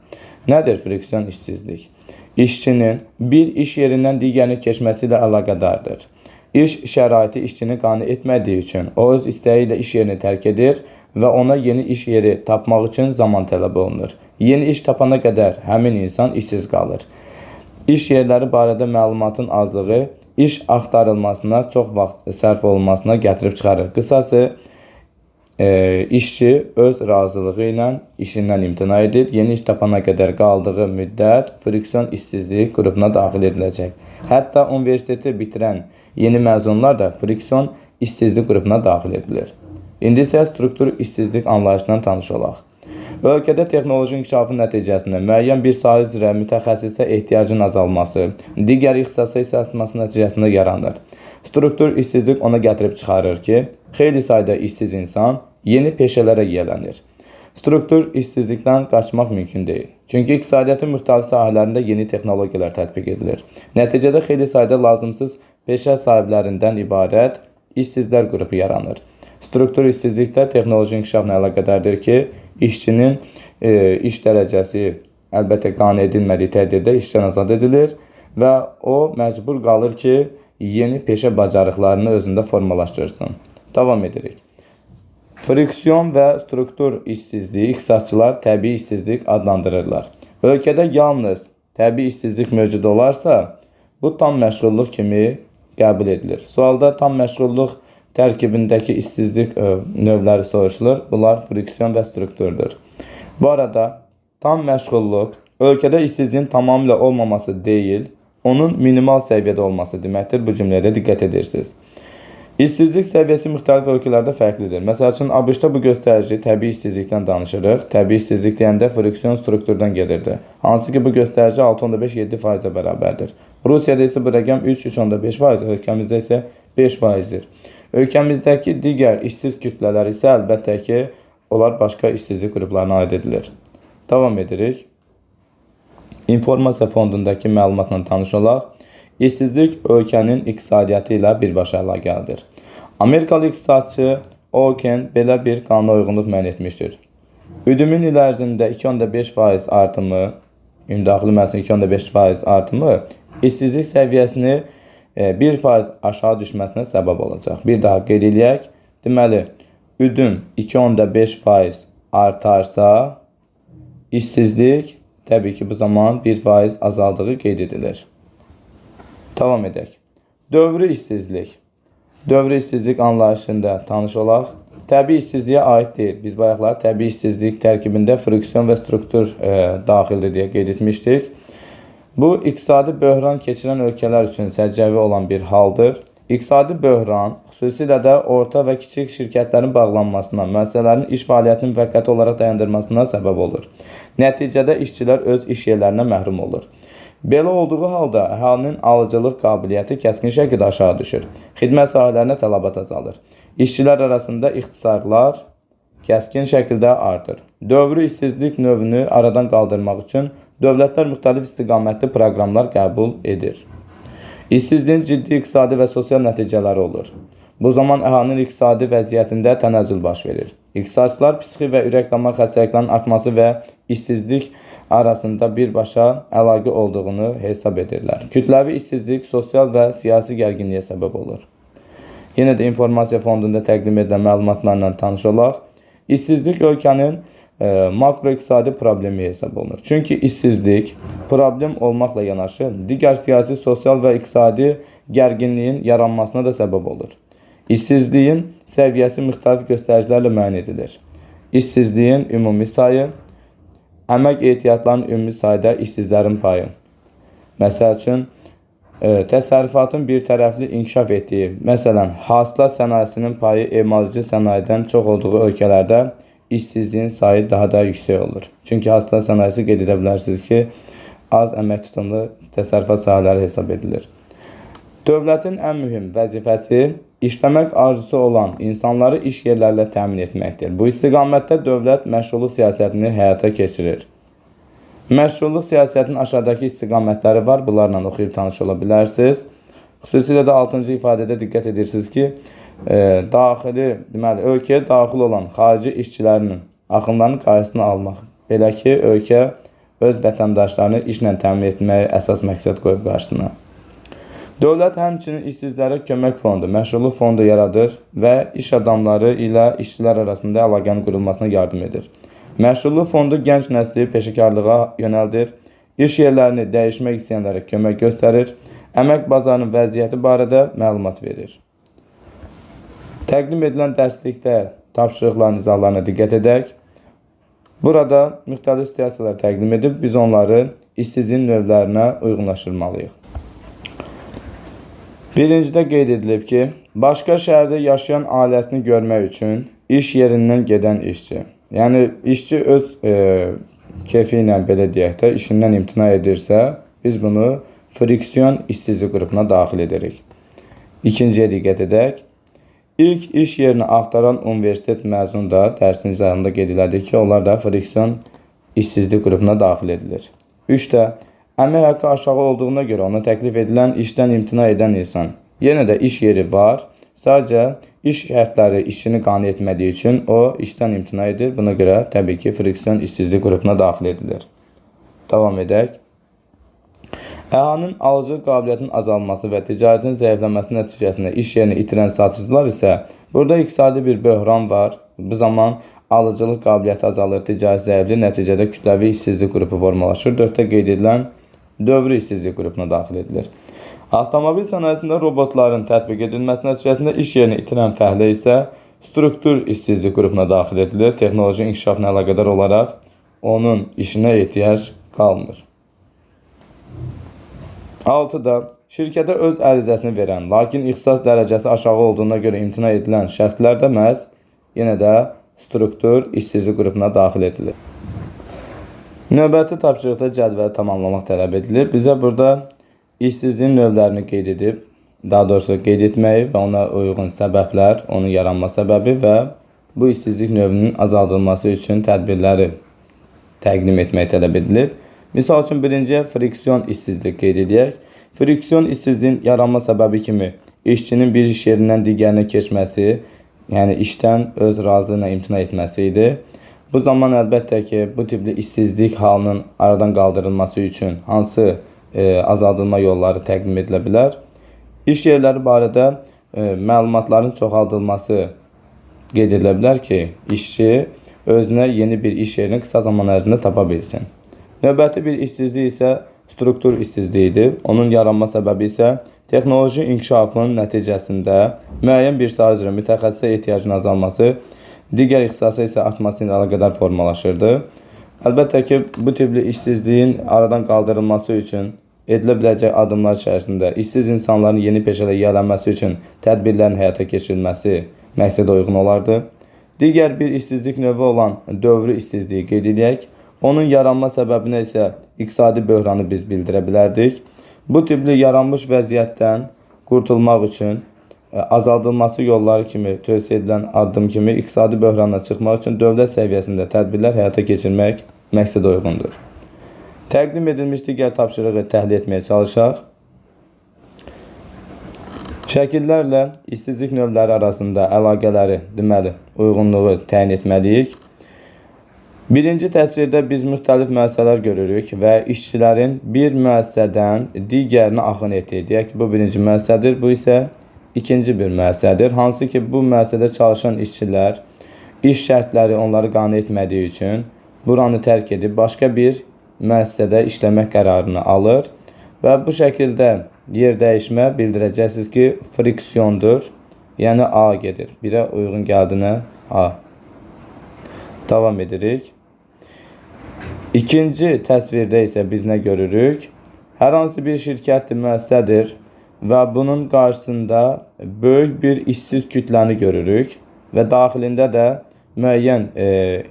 Nədir friksion işsizlik? İşçinin bir iş yerindən digərinə keçməsi ilə əlaqədardır. İş şəraiti işçini qane etmədiyi üçün o öz istəyi ilə iş yerini tərk edir və ona yeni iş yeri tapmaq üçün zaman tələb olunur. Yeni iş tapana qədər həmin insan işsiz qalır. İş yerləri barədə məlumatın azlığı iş axtarılmasına çox vaxt sərf olunmasına gətirib çıxarır. Qısası, işçi öz razılığı ilə işindən imtina edir. Yeni iş tapana qədər qaldığı müddət friksion işsizlik qrupuna daxil ediləcək. Hətta universiteti bitirən yeni məzunlar da friksion işsizlik qrupuna daxil edilir. İndi isə struktur işsizlik anlayışından tanış olaq. Ölkədə texnoloji inkişafın nəticəsində müəyyən bir sahə üzrə mütəxəssisə ehtiyacın azalması, digər ixtisasa isə artması nəticəsində yaranır. Struktur işsizlik ona gətirib çıxarır ki, xeyli sayda işsiz insan yeni peşələrə yiyələnir. Struktur işsizlikdən qaçmaq mümkün deyil. Çünki iqtisadiyyatın müxtəlif sahələrində yeni texnologiyalar tətbiq edilir. Nəticədə xeyli sayda lazımsız peşə sahiblərindən ibarət işsizlər qrupu yaranır. Struktur işsizlikdə texnoloji inkişafla əlaqədardır ki, işçinin iş dərəcəsi əlbəttə qane edilmədiyi təqdirdə işdən azad edilir və o məcbur qalır ki, yeni peşə bacarıqlarını özündə formalaşdırsın. Davam edirik. Friksion və struktur işsizliyi ixtisasçılar təbii işsizlik adlandırırlar. Ölkədə yalnız təbii işsizlik mövcud olarsa, bu tam məşğulluq kimi qəbul edilir. Sualda tam məşğulluq tərkibindəki işsizlik növləri soruşulur. Bunlar friksion və strukturdur. Bu arada tam məşğulluq ölkədə işsizliyin tamamilə olmaması deyil, onun minimal səviyyədə olması deməkdir. Bu cümləyə diqqət edirsiniz. İşsizlik səviyyəsi müxtəlif ölkələrdə fərqlidir. Məsəl üçün, ABŞ-da bu göstərici təbii işsizlikdən danışırıq. Təbii işsizlik deyəndə friksion strukturdan gedirdi. Hansı ki, bu göstərici 6,7%-ə bərabərdir. Rusiyada isə bu rəqəm 3,5%, ölkəmizdə isə 5%-dir. Ölkəmizdəki digər işsiz kütlələr isə əlbəttə ki, onlar başqa işsizlik qruplarına aid edilir. Davam edirik. İnformasiya fondundakı məlumatla tanış olaq. İşsizlik ölkənin iqtisadiyyatı ilə birbaşa əlaqəlidir. Amerikalı iqtisadçı Oken belə bir qanuna uyğunluq müəyyən etmişdir. Üdümün il ərzində 2,5% artımı, ümumdaxili məhsulun 2,5% artımı işsizlik səviyyəsini 1% aşağı düşməsinə səbəb olacaq. Bir daha qeyd edək. Deməli, üdüm 2,5% artarsa, işsizlik təbii ki, bu zaman 1% azaldığı qeyd edilir. Davam edək. Dövrü işsizlik. Dövrü işsizlik anlayışında tanış olaq. Təbii işsizliyə aid deyil. Biz bayaqlar təbii işsizlik tərkibində friksion və struktur daxildir deyə qeyd etmişdik. Bu, iqtisadi böhran keçirən ölkələr üçün səciyyəvi olan bir haldır. İqtisadi böhran xüsusilə də orta və kiçik şirkətlərin bağlanmasına, müəssisələrin iş fəaliyyətinin müvəqqəti olaraq dayandırmasına səbəb olur. Nəticədə işçilər öz iş yerlərinə məhrum olur. Belə olduğu halda əhalinin alıcılıq qabiliyyəti kəskin şəkildə aşağı düşür. Xidmət sahələrinə tələbat azalır. İşçilər arasında ixtisarlar kəskin şəkildə artır. Dövrü işsizlik növünü aradan qaldırmaq üçün dövlətlər müxtəlif istiqamətli proqramlar qəbul edir. İşsizliyin ciddi iqtisadi və sosial nəticələri olur. Bu zaman əhalinin iqtisadi vəziyyətində tənəzzül baş verir. İqtisadçılar psixi və ürək-damar xəstəliklərinin artması və işsizlik arasında birbaşa əlaqə olduğunu hesab edirlər. Kütləvi işsizlik sosial və siyasi gərginliyə səbəb olur. Yenə də informasiya fondunda təqdim edilən məlumatlarla tanış olaq. İşsizlik ölkənin makroiqtisadi problemi hesab olunur. Çünki işsizlik problem olmaqla yanaşı digər siyasi, sosial və iqtisadi gərginliyin yaranmasına da səbəb olur. İşsizliyin səviyyəsi müxtəlif göstəricilərlə müəyyən edilir. İşsizliyin ümumi sayı, əmək ehtiyatlarının ümumi sayda işsizlərin payı. Məsəl üçün, təsərrüfatın bir tərəfli inkişaf etdiyi, məsələn, hasilat sənayesinin payı emalıcı sənayedən çox olduğu ölkələrdə işsizliyin sayı daha da yüksək olur. Çünki hasilat sənayesi qeyd edə bilərsiniz ki, az əmək tutumlu təsərrüfat sahələri hesab edilir. Dövlətin ən mühüm vəzifəsi işləmək arzusu olan insanları iş yerlərlə təmin etməkdir. Bu istiqamətdə dövlət məşğulluq siyasətini həyata keçirir. Məşğulluq siyasətinin aşağıdakı istiqamətləri var. Bunlarla oxuyub tanış ola bilərsiniz. Xüsusilə də 6-cı ifadədə diqqət edirsiniz ki, ölkəyə daxil olan xarici işçilərinin axınların qarşısını almaq. Belə ki, ölkə öz vətəndaşlarını işlə təmin etməyi əsas məqsəd qoyub qarşısına. Dövlət həmçinin işsizlərə kömək fondu, məşğulluq fondu yaradır və iş adamları ilə işçilər arasında əlaqənin qurulmasına yardım edir. Məşğulluq fondu gənc nəsli peşəkarlığa yönəldir, iş yerlərini dəyişmək istəyənlərə kömək göstərir, əmək bazarının vəziyyəti barədə məlumat verir. Təqdim edilən dərslikdə tapşırıqların izahlarına diqqət edək. Burada müxtəlif situasiyalar təqdim edib, biz onları işsizliyin növlərinə uyğunlaşdırmalıyıq. Birincidə qeyd edilib ki, başqa şəhərdə yaşayan ailəsini görmək üçün iş yerindən gedən işçi. Yəni, işçi öz keyfi ilə, belə deyək də, işindən imtina edirsə, biz bunu friksiyon işsizlik qrupuna daxil edirik. İkinciyə diqqət edək. İlk iş yerini axtaran universitet məzunu da dərsin izahında qeyd edilir ki, onlar da friksiyon işsizlik qrupuna daxil edilir. 3də, əmək haqqı aşağı olduğuna görə ona təklif edilən işdən imtina edən insan. Yenə də iş yeri var, sadəcə iş şərtləri işçini qane etmədiyi üçün o işdən imtina edir. Buna görə təbii ki, friksiyon işsizlik qrupuna daxil edilir. Davam edək. Əhalinin alıcılıq qabiliyyətinin azalması və ticarətin zəifləməsi nəticəsində iş yerini itirən satıcılar isə burada iqtisadi bir böhran var. Bu zaman alıcılıq qabiliyyəti azalır, ticarət zəifliyi, nəticədə kütləvi işsizlik qrupu formalaşır. 4-də qeyd edilən dövrü işsizlik qrupuna daxil edilir. Avtomobil sənayesində robotların tətbiq edilməsi nəticəsində iş yerini itirən fəhlə isə struktur işsizlik qrupuna daxil edilir. Texnoloji inkişafına əlaqədar olaraq onun işinə ehtiyac qalmır. 6-da şirkətə öz ərizəsini verən, lakin ixtisas dərəcəsi aşağı olduğuna görə imtina edilən şəxslər də məhz yenə də struktur işsizlik qrupuna daxil edilir. Növbəti tapşırıqda cədvəli tamamlamaq tələb edilir. Bizə burada işsizliyin növlərini qeyd edib, daha doğrusu qeyd etməyi və ona uyğun səbəblər, onun yaranma səbəbi və bu işsizlik növünün azaldılması üçün tədbirləri təqdim etmək tələb edilib. Misal üçün, birinciyə friksiyon işsizlik qeyd edək. Friksiyon işsizliyin yaranma səbəbi kimi işçinin bir iş yerindən digərinə keçməsi, yəni işdən öz razılığına imtina etməsi idi. Bu zaman əlbəttə ki, bu tipli işsizlik halının aradan qaldırılması üçün hansı azaldılma yolları təqdim edilə bilər? İş yerləri barədə məlumatların çoxaldılması qeyd edilə bilər ki, işçi özünə yeni bir iş yerini qısa zaman ərzində tapa bilsin. Növbəti bir işsizlik isə struktur işsizliyidir. Onun yaranma səbəbi isə texnoloji inkişafın nəticəsində müəyyən bir sahə üzrə mütəxəssisə ehtiyacın azalması, digər ixtisasa isə artması ilə əlaqədar formalaşırdı. Əlbəttə ki, bu tipli işsizliyin aradan qaldırılması üçün edilə biləcək adımlar içərisində işsiz insanların yeni peşələ yiyələnməsi üçün tədbirlərin həyata keçirilməsi məqsədə uyğun olardı. Digər bir işsizlik növü olan dövrü işsizliyi qeyd edək. Onun yaranma səbəbinə isə iqtisadi böhranı biz bildirə bilərdik. Bu tipli yaranmış vəziyyətdən qurtulmaq üçün azaldılması yolları kimi tövsiyə edilən addım kimi iqtisadi böhrandan çıxmaq üçün dövlət səviyyəsində tədbirlər həyata keçirmək məqsədə uyğundur. Təqdim edilmiş digər tapşırığı təhlil etməyə çalışaq. Şəkillərlə işsizlik növləri arasında əlaqələri, deməli, uyğunluğu təyin etməliyik. Birinci təsvirdə biz müxtəlif müəssisələr görürük və işçilərin bir müəssisədən digərinə axın etdiyi. Deyək ki, bu birinci müəssisədir, bu isə ikinci bir müəssisədir. Hansı ki, bu müəssisədə çalışan işçilər iş şərtləri onları qane etmədiyi üçün buranı tərk edib başqa bir müəssisədə işləmək qərarını alır və bu şəkildə yer dəyişmə bildirəcəksiniz ki, friksiyondur, yəni A gedir. Birə uyğun gəldiyinə A. Davam edirik. İkinci təsvirdə isə biz nə görürük? Hər hansı bir şirkətdir, müəssisədir və bunun qarşısında böyük bir işsiz kütləni görürük və daxilində də müəyyən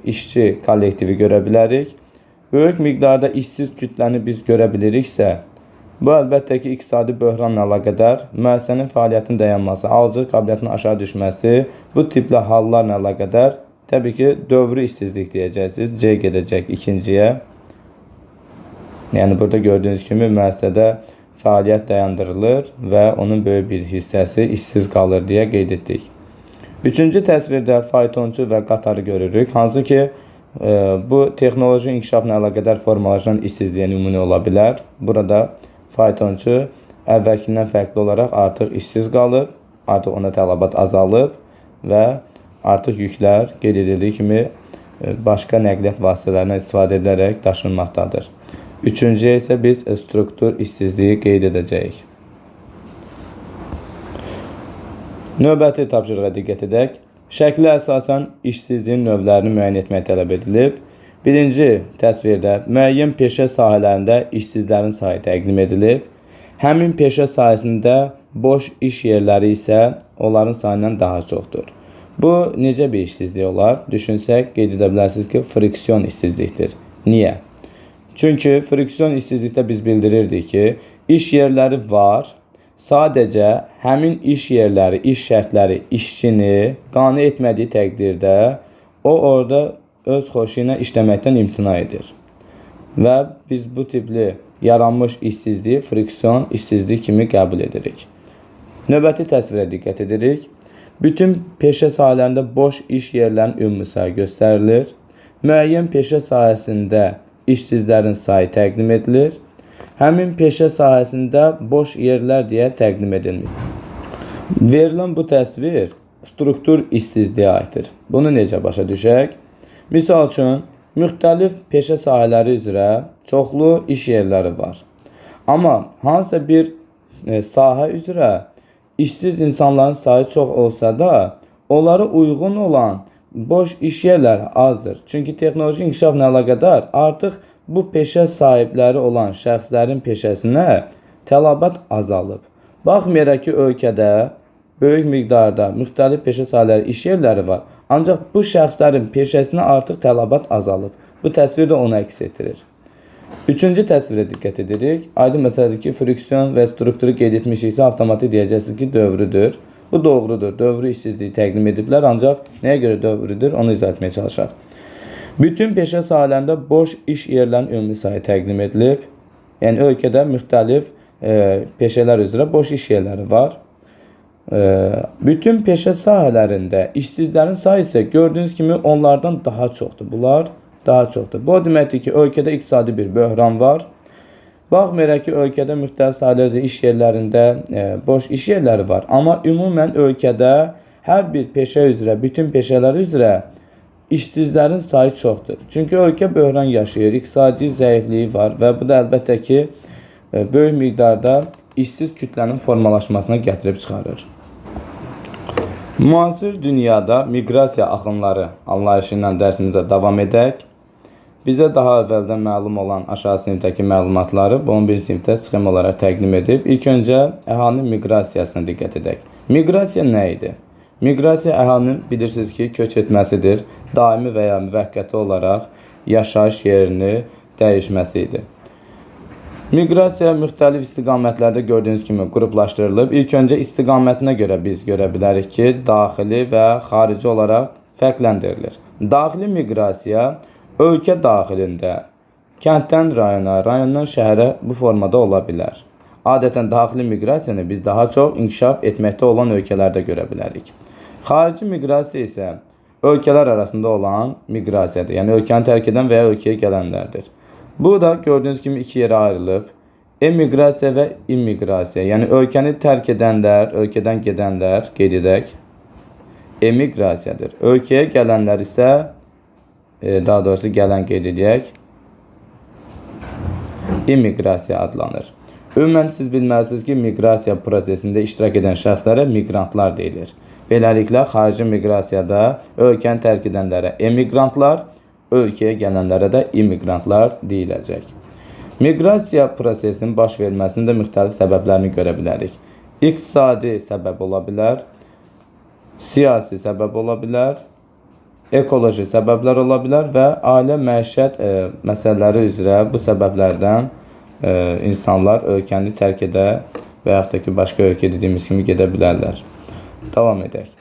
işçi kollektivi görə bilərik. Böyük miqdarda işsiz kütləni biz görə biliriksə, bu əlbəttə ki, iqtisadi böhranla əlaqədar müəssisənin fəaliyyətinin dayanması, alıcılıq qabiliyyətinin aşağı düşməsi, bu tipli hallarla əlaqədar təbii ki, dövrü işsizlik deyəcəksiniz. C gedəcək ikinciyə. Yəni, burada gördüyünüz kimi müəssisədə fəaliyyət dayandırılır və onun böyük bir hissəsi işsiz qalır deyə qeyd etdik. Üçüncü təsvirdə faytonçu və qatarı görürük. Hansı ki, Bu texnoloji inkişafla əlaqədar formalaşan işsizliyə nümunə ola bilər. Burada faytonçu əvvəlkindən fərqli olaraq artıq işsiz qalıb, artıq ona tələbat azalıb və artıq yüklər qeyd edildiyi kimi başqa nəqliyyat vasitələrindən istifadə edilərək daşınmaqdadır. Üçüncüyə isə biz struktur işsizliyi qeyd edəcəyik. Növbəti tapşırığa diqqət edək. Şəklə əsasən işsizliyin növlərini müəyyən etmək tələb edilib. Birinci təsvirdə müəyyən peşə sahələrində işsizlərin sayı təqdim edilib. Həmin peşə sahəsində boş iş yerləri isə onların sayından daha çoxdur. Bu necə bir işsizlik olar? Düşünsək, qeyd edə bilərsiniz ki, friksion işsizlikdir. Niyə? Çünki friksion işsizlikdə biz bildirirdik ki, iş yerləri var, sadəcə həmin iş yerləri, iş şərtləri işçini qane etmədiyi təqdirdə o orada öz xoşu ilə işləməkdən imtina edir. Və biz bu tipli yaranmış işsizliyi friksion işsizlik kimi qəbul edirik. Növbəti təsvirə diqqət edirik. Bütün peşə sahələrində boş iş yerlərinin ümumi sayı göstərilir. Müəyyən peşə sahəsində işsizlərin sayı təqdim edilir. Həmin peşə sahəsində boş yerlər deyə təqdim edilmir. Verilən bu təsvir struktur işsizliyə aiddir. Bunu necə başa düşək? Misal üçün, müxtəlif peşə sahələri üzrə çoxlu iş yerləri var. Amma hansısa bir sahə üzrə işsiz insanların sayı çox olsa da, onlara uyğun olan boş iş yerləri azdır. Çünki texnoloji inkişafla əlaqədar artıq bu peşə sahibləri olan şəxslərin peşəsinə tələbat azalıb. Baxmayaraq ki, ölkədə böyük miqdarda müxtəlif peşə sahələri iş yerləri var. Ancaq bu şəxslərin peşəsinə artıq tələbat azalıb. Bu təsvir də onu əks etdirir. Üçüncü təsvirə diqqət edirik. Aydın məsələdir ki, friksion və strukturu qeyd etmişiksə, avtomatik deyəcəksiniz ki, dövrüdür. Bu doğrudur. Dövrü işsizliyi təqdim ediblər, ancaq nəyə görə dövrüdür, onu izah etməyə çalışaq. Bütün peşə sahələrində boş iş yerlərinin ümumi sayı təqdim edilib. Yəni, ölkədə müxtəlif peşələr üzrə boş iş yerləri var. Bütün peşə sahələrində işsizlərin sayı isə gördüyünüz kimi onlardan daha çoxdur. Bunlar daha çoxdur. Bu deməkdir ki, ölkədə iqtisadi bir böhran var. Baxmayaraq ki, ölkədə müxtəlif sahələrdə iş yerlərində boş iş yerləri var. Amma ümumən ölkədə hər bir peşə üzrə, bütün peşələr üzrə işsizlərin sayı çoxdur. Çünki ölkə böhran yaşayır, iqtisadi zəifliyi var və bu da əlbəttə ki, böyük miqdarda işsiz kütlənin formalaşmasına gətirib çıxarır. Müasir dünyada miqrasiya axınları anlayışı ilə dərsimizə davam edək. Bizə daha əvvəldən məlum olan aşağı sinifdəki məlumatları bu 11 sinifdə sxem olaraq təqdim edib. İlk öncə əhalinin miqrasiyasına diqqət edək. Miqrasiya nə idi? Miqrasiya əhalinin bilirsiniz ki, köç etməsidir. Daimi və ya müvəqqəti olaraq yaşayış yerini dəyişməsi idi. Miqrasiya müxtəlif istiqamətlərdə gördüyünüz kimi qruplaşdırılıb. İlk öncə istiqamətinə görə biz görə bilərik ki, daxili və xarici olaraq fərqləndirilir. Daxili miqrasiya ölkə daxilində kənddən rayona, rayondan şəhərə bu formada ola bilər. Adətən daxili miqrasiyanı biz daha çox inkişaf etməkdə olan ölkələrdə görə bilərik. Xarici miqrasiya isə ölkələr arasında olan miqrasiyadır. Yəni ölkəni tərk edən və ya ölkəyə gələnlərdir. Bu da gördüyünüz kimi iki yerə ayrılıb. Emiqrasiya və immiqrasiya. Yəni ölkəni tərk edənlər, ölkədən gedənlər qeyd edək. Emiqrasiyadır. Ölkəyə gələnlər isə daha doğrusu gələn qeyd edək. İmmiqrasiya adlanır. Ümumən siz bilməlisiniz ki, miqrasiya prosesində iştirak edən şəxslərə miqrantlar deyilir. Beləliklə, xarici miqrasiyada ölkəni tərk edənlərə emiqrantlar, ölkəyə gələnlərə də immiqrantlar deyiləcək. Miqrasiya prosesinin baş verməsində müxtəlif səbəblərini görə bilərik. İqtisadi səbəb ola bilər, siyasi səbəb ola bilər, ekoloji səbəblər ola bilər və ailə məişət məsələləri üzrə bu səbəblərdən insanlar ölkəni tərk edə və yaxud da ki, başqa ölkə dediyimiz kimi gedə bilərlər. Davam edək.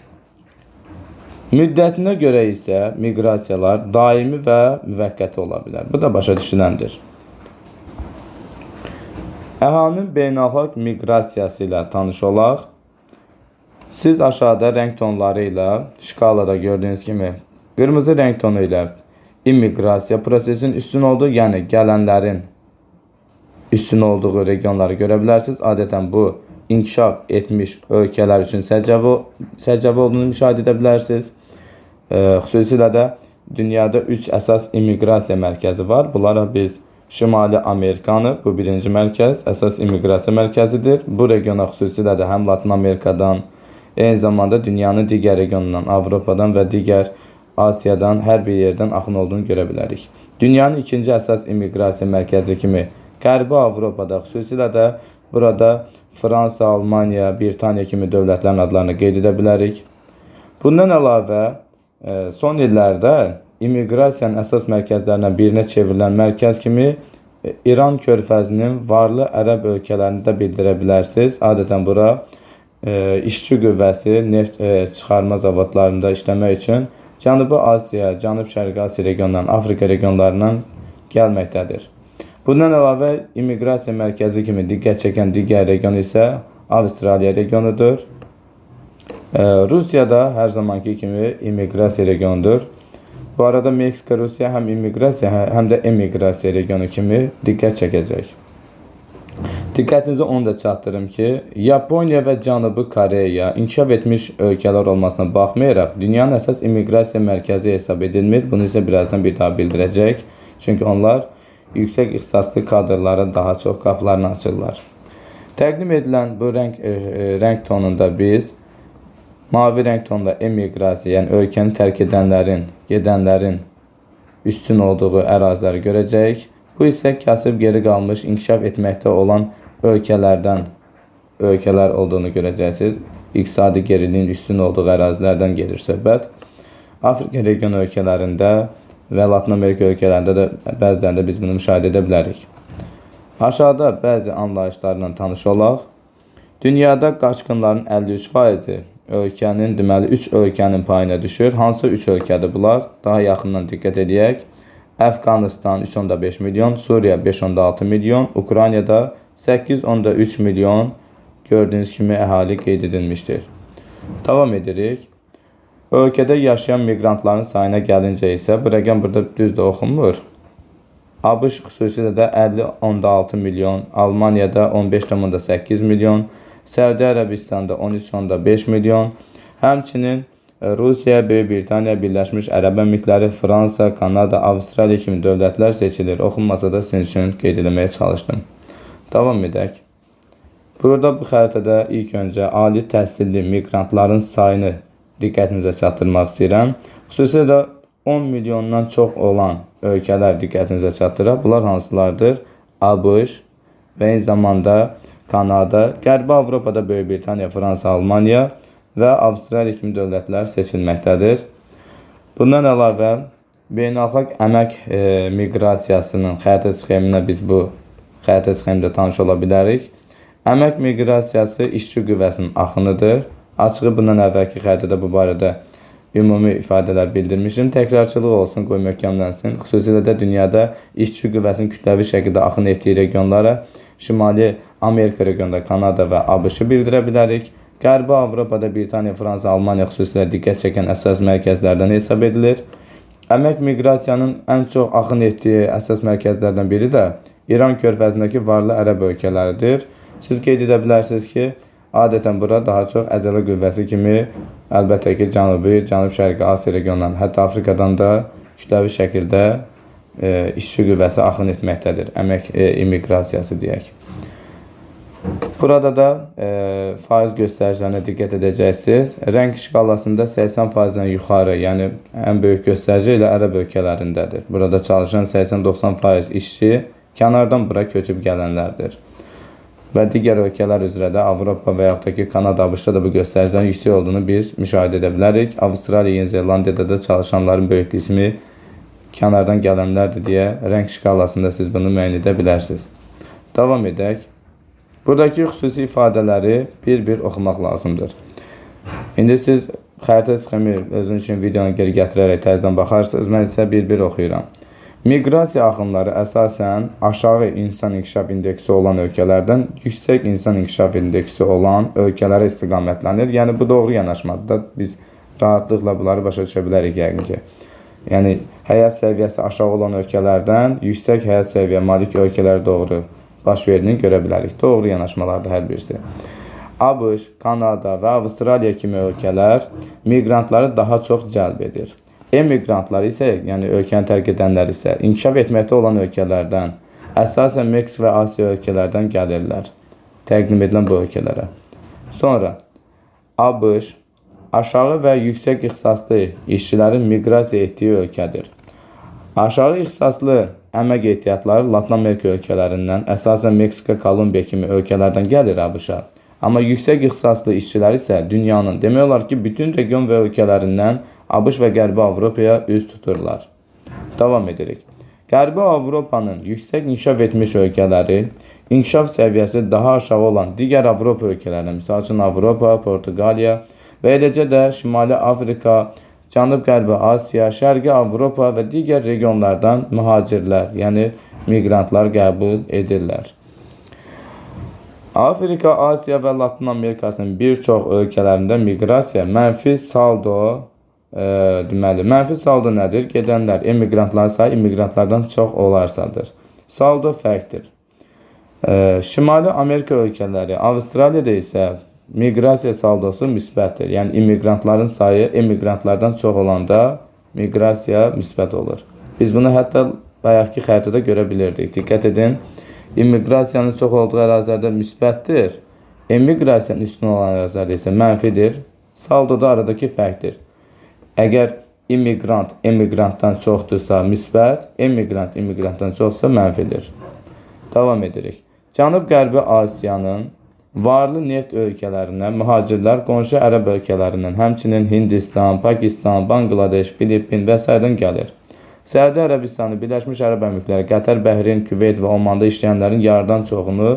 Müddətinə görə isə miqrasiyalar daimi və müvəqqəti ola bilər. Bu da başa düşüləndir. Əhalinin beynəlxalq miqrasiyası ilə tanış olaq. Siz aşağıda rəng tonları ilə şkalada gördüyünüz kimi qırmızı rəng tonu ilə immiqrasiya prosesinin üstün olduğu, yəni gələnlərin üstün olduğu regionları görə bilərsiniz. Adətən bu inkişaf etmiş ölkələr üçün səciyyəvi olduğunu müşahidə edə bilərsiniz. Xüsusilə də dünyada 3 əsas immiqrasiya mərkəzi var. Bunlara biz Şimali Amerikanı, bu birinci mərkəz, əsas immiqrasiya mərkəzidir. Bu regiona xüsusilə də həm Latin Amerikadan, eyni zamanda dünyanın digər regionundan, Avropadan və digər Asiyadan, hər bir yerdən axın olduğunu görə bilərik. Dünyanın ikinci əsas immiqrasiya mərkəzi kimi Qərbi Avropada, xüsusilə də burada Fransa, Almaniya, Britaniya kimi dövlətlərin adlarını qeyd edə bilərik. Bundan əlavə, son illərdə immiqrasiyanın əsas mərkəzlərindən birinə çevrilən mərkəz kimi İran körfəzinin varlı ərəb ölkələrini də bildirə bilərsiniz. Adətən bura işçi qüvvəsi neft çıxarma zavodlarında işləmək üçün Cənubi Asiya, Cənub-Şərqi Asiya regionundan, Afrika regionlarından gəlməkdədir. Bundan əlavə, immiqrasiya mərkəzi kimi diqqət çəkən digər region isə Avstraliya regionudur. Rusiya da hər zamanki kimi immiqrasiya regionudur. Bu arada Meksika, Rusiya həm immiqrasiya, həm də emiqrasiya regionu kimi diqqət çəkəcək. Diqqətinizi onu da çatdırım ki, Yaponiya və Cənubi Koreya inkişaf etmiş ölkələr olmasına baxmayaraq, dünyanın əsas immiqrasiya mərkəzi hesab edilmir. Bunu isə birazdan bir daha bildirəcək. Çünki onlar yüksək ixtisaslı kadrlara daha çox qapılarını açırlar. Təqdim edilən bu rəng tonunda biz mavi rəng tonda emiqrasiya, yəni ölkəni tərk edənlərin, gedənlərin üstün olduğu əraziləri görəcəyik. Bu isə kasıb geri qalmış, inkişaf etməkdə olan ölkələr olduğunu görəcəksiniz. İqtisadi geriliyin üstün olduğu ərazilərdən gedir söhbət. Afrika region ölkələrində və Latin Amerika ölkələrində də bəzilərində biz bunu müşahidə edə bilərik. Aşağıda bəzi anlayışlarla tanış olaq. Dünyada qaçqınların 53%-i ölkənin, deməli 3 ölkənin payına düşür. Hansı 3 ölkədir bunlar? Daha yaxından diqqət edək. Əfqanistan 3.5 milyon, Suriya 5.6 milyon, Ukraynada 8.3 milyon gördüyünüz kimi əhali qeyd edilmişdir. Davam edirik. Ölkədə yaşayan miqrantların sayına gəlincə isə bu rəqəm burada düz də oxunmur. ABŞ xüsusilə də 50.6 milyon, Almaniyada 15.8 milyon, Səudi Ərəbistanda 13.5 milyon, həmçinin Rusiya, Böyük Britaniya, Birləşmiş Ərəb Əmirlikləri, Fransa, Kanada, Avstraliya kimi dövlətlər seçilir. Oxunmasa da sizin üçün qeyd etməyə çalışdım. Davam edək. Burada bu xəritədə ilk öncə ali təhsilli miqrantların sayını diqqətinizə çatdırmaq istəyirəm. Xüsusilə də 10 milyondan çox olan ölkələr diqqətinizə çatdıraq. Bunlar hansılardır? ABŞ və eyni zamanda Kanada, Qərbi Avropada Böyük Britaniya, Fransa, Almaniya və Avstraliya kimi dövlətlər seçilməkdədir. Bundan əlavə, beynəlxalq əmək miqrasiyasının xəritə sxeminə biz bu xəritə sxemdə tanış ola bilərik. Əmək miqrasiyası işçi qüvvəsinin axınıdır. Açığı bundan əvvəlki xəritədə bu barədə ümumi ifadələr bildirmişim. Təkrarçılıq olsun, qoy möhkəmlənsin. Xüsusilə də dünyada işçi qüvvəsinin kütləvi şəkildə axın etdiyi regionlara Şimali Amerika regionunda Kanada və ABŞ-ı bildirə bilərik. Qərbi Avropada Britaniya, Fransa, Almaniya xüsusilə diqqət çəkən əsas mərkəzlərdən hesab edilir. Əmək miqrasiyanın ən çox axın etdiyi əsas mərkəzlərdən biri də İran körfəzindəki varlı ərəb ölkələridir. Siz qeyd edə bilərsiniz ki, adətən bura daha çox əzələ qüvvəsi kimi, əlbəttə ki, Cənub-Şərqi Asiya regionundan, hətta Afrikadan da kütləvi şəkildə işçi qüvvəsi axın etməkdədir. Əmək immiqrasiyası deyək. Burada da faiz göstəricilərinə diqqət edəcəksiniz. Rəng şkalasında 80%-dən yuxarı, yəni ən böyük göstərici ilə ərəb ölkələrindədir. Burada çalışan 80-90% işçi kənardan bura köçüb gələnlərdir. Və digər ölkələr üzrə də Avropa və yaxud da ki, Kanada, ABŞ-da da bu göstəricilərin yüksək olduğunu biz müşahidə edə bilərik. Avstraliya, Yeni Zelandiyada da çalışanların böyük qismi kənardan gələnlərdir deyə rəng şkalasında siz bunu müəyyən edə bilərsiniz. Davam edək. Buradakı xüsusi ifadələri bir-bir oxumaq lazımdır. İndi siz xəritə sxemi özünüz üçün videonu geri gətirərək təzədən baxarsınız. Mən isə bir-bir oxuyuram. Miqrasiya axınları əsasən aşağı insan inkişaf indeksi olan ölkələrdən yüksək insan inkişaf indeksi olan ölkələrə istiqamətlənir. Yəni bu doğru yanaşmadır. Biz rahatlıqla bunları başa düşə bilərik yəqin ki. Yəni həyat səviyyəsi aşağı olan ölkələrdən yüksək həyat səviyyə malik ölkələrə doğru baş verdiğini görə bilərik. Doğru yanaşmalardır hər birisi. ABŞ, Kanada və Avstraliya kimi ölkələr miqrantları daha çox cəlb edir. Emigrantlar isə, yəni ölkəni tərk edənlər isə inkişaf etməkdə olan ölkələrdən, əsasən Meksika və Asiya ölkələrdən gəlirlər. Təqdim edilən bu ölkələrə. Sonra ABŞ aşağı və yüksək ixtisaslı işçilərin miqrasiya etdiyi ölkədir. Aşağı ixtisaslı əmək ehtiyatları Latin Amerika ölkələrindən, əsasən Meksika, Kolumbiya kimi ölkələrdən gəlir ABŞ-a. Amma yüksək ixtisaslı işçilər isə dünyanın, demək olar ki, bütün region və ölkələrindən ABŞ və Qərbi Avropaya üz tuturlar. Davam edirik. Qərbi Avropanın yüksək inkişaf etmiş ölkələri, inkişaf səviyyəsi daha aşağı olan digər Avropa ölkələrinə, misal üçün Avropa, Portuqaliya və eləcə də Şimali Afrika, Cənub-Qərbi Asiya, Şərqi Avropa və digər regionlardan mühacirlər, yəni miqrantlar qəbul edirlər. Afrika, Asiya və Latin Amerikasının bir çox ölkələrində miqrasiya mənfi saldo, mənfi saldo nədir? Gedənlər, emigrantların sayı immigrantlardan çox olarsadır. Saldo fərqdir. Şimali Amerika ölkələri, Avstraliyada isə miqrasiya saldosu müsbətdir. Yəni immigrantların sayı emigrantlardan çox olanda miqrasiya müsbət olur. Biz bunu hətta bayaqki xəritədə görə bilirdik. Diqqət edin. İmmiqrasiyanın çox olduğu ərazilərdə müsbətdir. Emiqrasiyanın üstün olan ərazilərdə isə mənfidir. Saldoda aradakı fərqdir. Əgər immigrant emigrantdan çoxdursa müsbət, emigrant immigrantdan çoxsa mənfidir. Davam edirik. Cənub-Qərbi Asiyanın varlı neft ölkələrinə mühacirlər qonşu ərəb ölkələrindən, həmçinin Hindistan, Pakistan, Bangladeş, Filippin və s. gəlir. Səudi Ərəbistanı, Birləşmiş Ərəb Əmirlikləri, Qətər, Bəhreyn, Küveyt və Omanda işləyənlərin yarıdan çoxunu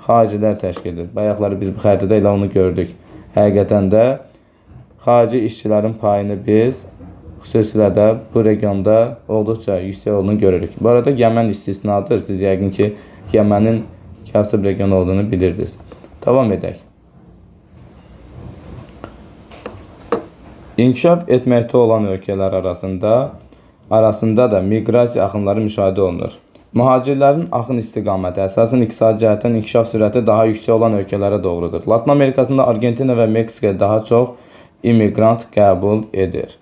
xaricilər təşkil edir. Bayaqları biz bu xəritədə ilə onu gördük. Həqiqətən də xarici işçilərin payını biz xüsusilə də bu regionda olduqca yüksək olduğunu görürük. Bu arada Yəmən istisnadır. Siz yəqin ki, Yəmənin kasıb regionu olduğunu bilirdiniz. Davam edək. İnkişaf etməkdə olan ölkələr arasında da miqrasiya axınları müşahidə olunur. Mühacirlərin axın istiqaməti əsasən iqtisadi cəhətdən inkişaf sürəti daha yüksək olan ölkələrə doğrudur. Latin Amerikasında Argentina və Meksika daha çox immigrant qəbul edir.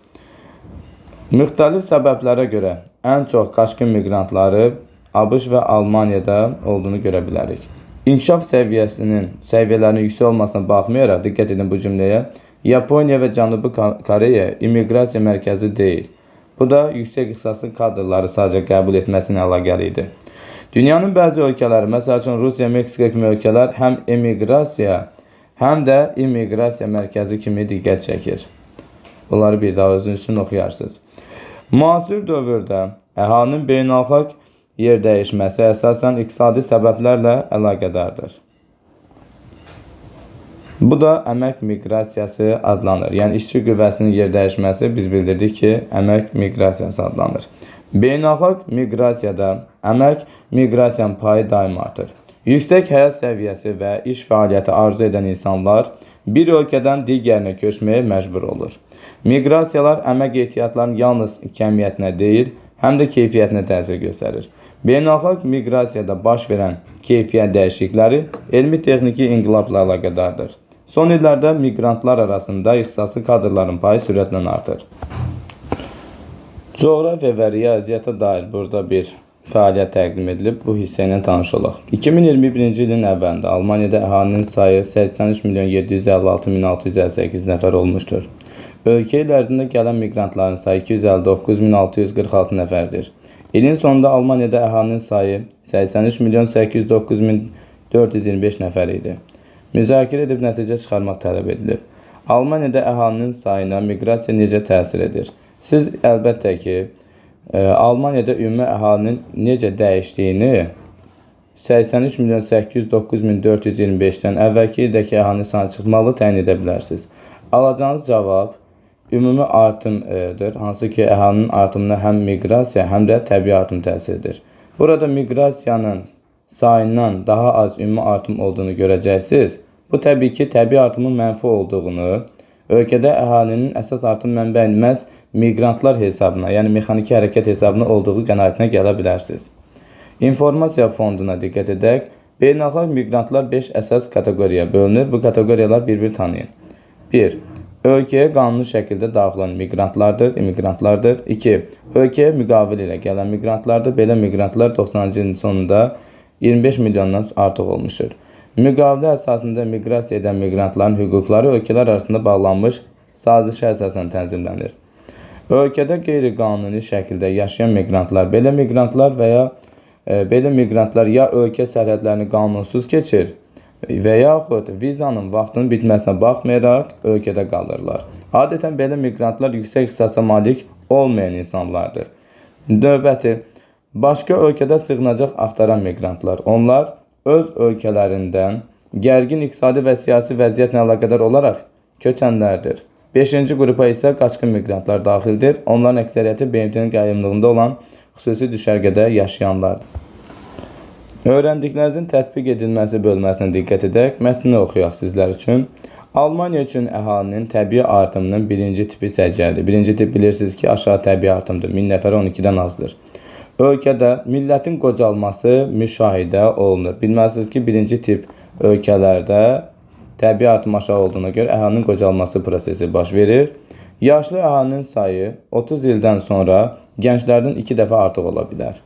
Müxtəlif səbəblərə görə ən çox qaçqın miqrantları ABŞ və Almaniyada olduğunu görə bilərik. İnkişaf səviyyələrinin yüksək olmasına baxmayaraq, diqqət edin bu cümləyə, Yaponiya və Cənubi Koreya immiqrasiya mərkəzi deyil. Bu da yüksək ixtisaslı kadrları sadəcə qəbul etməsinə əlaqəli idi. Dünyanın bəzi ölkələri, məsəl üçün Rusiya, Meksika kimi ölkələr həm emiqrasiya, həm də immiqrasiya mərkəzi kimi diqqət çəkir. Bunları bir daha özünüz üçün oxuyarsınız. Müasir dövrdə əhalinin beynəlxalq yer dəyişməsi əsasən iqtisadi səbəblərlə əlaqədardır. Bu da əmək miqrasiyası adlanır. Yəni işçi qüvvəsinin yer dəyişməsi biz bildirdik ki, əmək miqrasiyası adlanır. Beynəlxalq miqrasiyada əmək miqrasiyanın payı daim artır. Yüksək həyat səviyyəsi və iş fəaliyyəti arzu edən insanlar bir ölkədən digərinə köçməyə məcbur olur. Miqrasiyalar əmək ehtiyatlarının yalnız kəmiyyətinə deyil, həm də keyfiyyətinə təsir göstərir. Beynəlxalq miqrasiyada baş verən keyfiyyət dəyişiklikləri elmi-texniki inqilabla əlaqədardır. Son illərdə miqrantlar arasında ixtisaslı kadrların payı sürətlə artır. Coğrafiya və riyaziyyata dair burada bir fəaliyyət təqdim edilib. Bu hissə ilə tanış olaq. 2021-ci ilin əvvəlində Almaniyada əhalinin sayı 83.756.658 nəfər olmuşdur. Ölkə il ərzində gələn miqrantların sayı 259.646 nəfərdir. İlin sonunda Almaniyada əhalinin sayı 83.809.425 nəfər idi. Müzakirə edib nəticə çıxarmaq tələb edilib. Almaniyada əhalinin sayına miqrasiya necə təsir edir? Siz əlbəttə ki, Almaniyada ümumi əhalinin necə dəyişdiyini 83.809.425-dən əvvəlki ildəki əhalinin sayı çıxmalı təyin edə bilərsiniz. Alacağınız cavab ümumi artımdır, hansı ki, əhalinin artımına həm miqrasiya, həm də təbii artım təsir edir. Burada miqrasiyanın sayından daha az ümumi artım olduğunu görəcəksiniz. Bu təbii ki, təbii artımın mənfi olduğunu, ölkədə əhalinin əsas artım mənbəyi məhz miqrantlar hesabına, yəni mexaniki hərəkət hesabına olduğu qənaətinə gələ bilərsiniz. İnformasiya fonduna diqqət edək. Beynəlxalq miqrantlar 5 əsas kateqoriyaya bölünür. Bu kateqoriyalar bir-bir tanıyın. 1. Ölkəyə qanuni şəkildə daxil olan immigrantlardır. 2. Ölkəyə müqavilə ilə gələn miqrantlardır. Belə miqrantlar 90-cı ilin sonunda 25 milyondan artıq olmuşdur. Müqavilə əsasında miqrasiya edən miqrantların hüquqları ölkələr arasında bağlanmış sazişə əsasən tənzimlənir. Ölkədə qeyri-qanuni şəkildə yaşayan miqrantlar, belə miqrantlar ya ölkə sərhədlərini qanunsuz keçir və yaxud vizanın vaxtının bitməsinə baxmayaraq ölkədə qalırlar. Adətən belə miqrantlar yüksək ixtisasa malik olmayan insanlardır. Növbəti, başqa ölkədə sığınacaq axtaran miqrantlar. Onlar öz ölkələrindən gərgin iqtisadi və siyasi vəziyyətlə əlaqədar olaraq köçənlərdir. 5-ci qrupa isə qaçqın miqrantlar daxildir. Onların əksəriyyəti BMT-nin qayyumluğunda olan xüsusi düşərgədə yaşayanlardır. Öyrəndiklərinizin tətbiq edilməsi bölməsinə diqqət edək. Mətnini oxuyaq sizlər üçün. Almaniya üçün əhalinin təbii artımının birinci tipi səciyyədir. Birinci tip bilirsiniz ki, aşağı təbii artımdır. 1000 nəfərə 12-dən azdır. Ölkədə millətin qocalması müşahidə olunur. Bilməlisiniz ki, birinci tip ölkələrdə təbii artım aşağı olduğuna görə əhalinin qocalması prosesi baş verir. Yaşlı əhalinin sayı 30 ildən sonra gənclərdən 2 dəfə artıq ola bilər.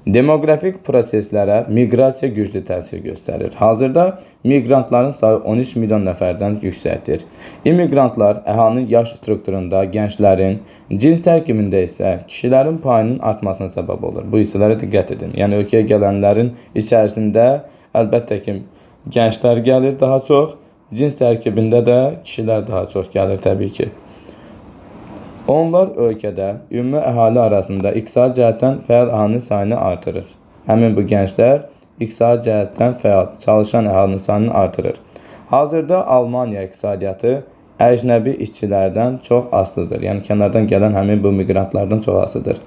Demoqrafik proseslərə miqrasiya güclü təsir göstərir. Hazırda miqrantların sayı 13 milyon nəfərdən yüksəkdir. İmmiqrantlar əhalinin yaş strukturunda gənclərin, cins tərkibində isə kişilərin payının artmasına səbəb olur. Bu hissələrə diqqət edin. Yəni ölkəyə gələnlərin içərisində əlbəttə ki, gənclər gəlir daha çox, cins tərkibində də kişilər daha çox gəlir təbii ki. Onlar ölkədə ümumi əhali arasında iqtisadi cəhətdən fəal əhalinin sayını artırır. Həmin bu gənclər iqtisadi cəhətdən fəal çalışan əhalinin sayını artırır. Hazırda Almaniya iqtisadiyyatı əcnəbi işçilərdən çox asılıdır. Yəni kənardan gələn həmin bu miqrantlardan çox asılıdır.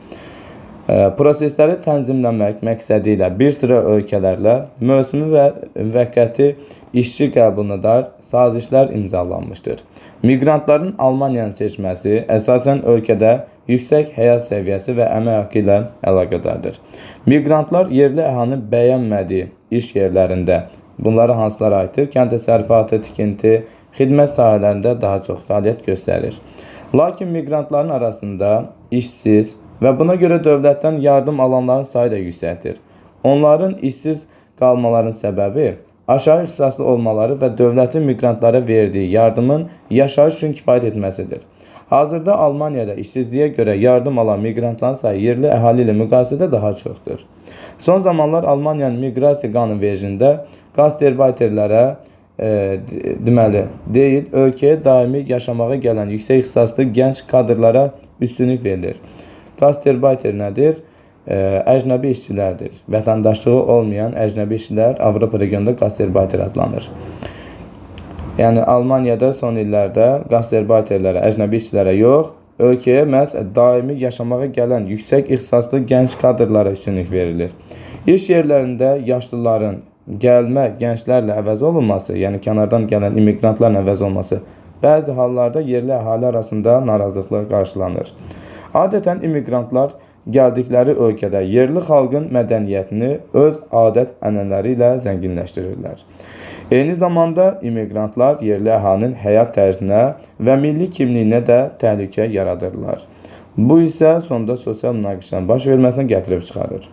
Prosesləri tənzimləmək məqsədi ilə bir sıra ölkələrlə mövsümi və müvəqqəti işçi qəbuluna dair sazişlər imzalanmışdır. Miqrantların Almaniyanı seçməsi əsasən ölkədə yüksək həyat səviyyəsi və əmək haqqı ilə əlaqədardır. Miqrantlar yerli əhalinin bəyənmədiyi iş yerlərində, bunlara hansılara aiddir? Kənd təsərrüfatı, tikinti, xidmət sahələrində daha çox fəaliyyət göstərir. Lakin miqrantların arasında işsiz və buna görə dövlətdən yardım alanların sayı da yüksəkdir. Onların işsiz qalmaların səbəbi aşağı ixtisaslı olmaları və dövlətin miqrantlara verdiyi yardımın yaşayış üçün kifayət etməsidir. Hazırda Almaniyada işsizliyə görə yardım alan miqrantların sayı yerli əhali ilə müqayisədə daha çoxdur. Son zamanlar Almaniyanın miqrasiya qanunvericiliyində qasterbayterlərə ölkəyə daimi yaşamağa gələn yüksək ixtisaslı gənc kadrlara üstünlük verilir. Qasterbayter nədir? Əcnəbi işçilərdir. Vətəndaşlığı olmayan əcnəbi işçilər Avropa regionunda qasterbayter adlanır. Yəni Almaniyada son illərdə qasterbayterlərə, əcnəbi işçilərə yox, ölkəyə məhz daimi yaşamağa gələn yüksək ixtisaslı gənc kadrlara üstünlük verilir. İş yerlərində yaşlıların gəlmə gənclərlə əvəz olunması, yəni kənardan gələn immigrantlarla əvəz olması bəzi hallarda yerli əhali arasında narazılıqla qarşılanır. Adətən immigrantlar gəldikləri ölkədə yerli xalqın mədəniyyətini öz adət-ənənələri ilə zənginləşdirirlər. Eyni zamanda immigrantlar yerli əhalinin həyat tərzinə və milli kimliyinə də təhlükə yaradırlar. Bu isə sonda sosial münaqişələrin baş verməsinə gətirib çıxarır.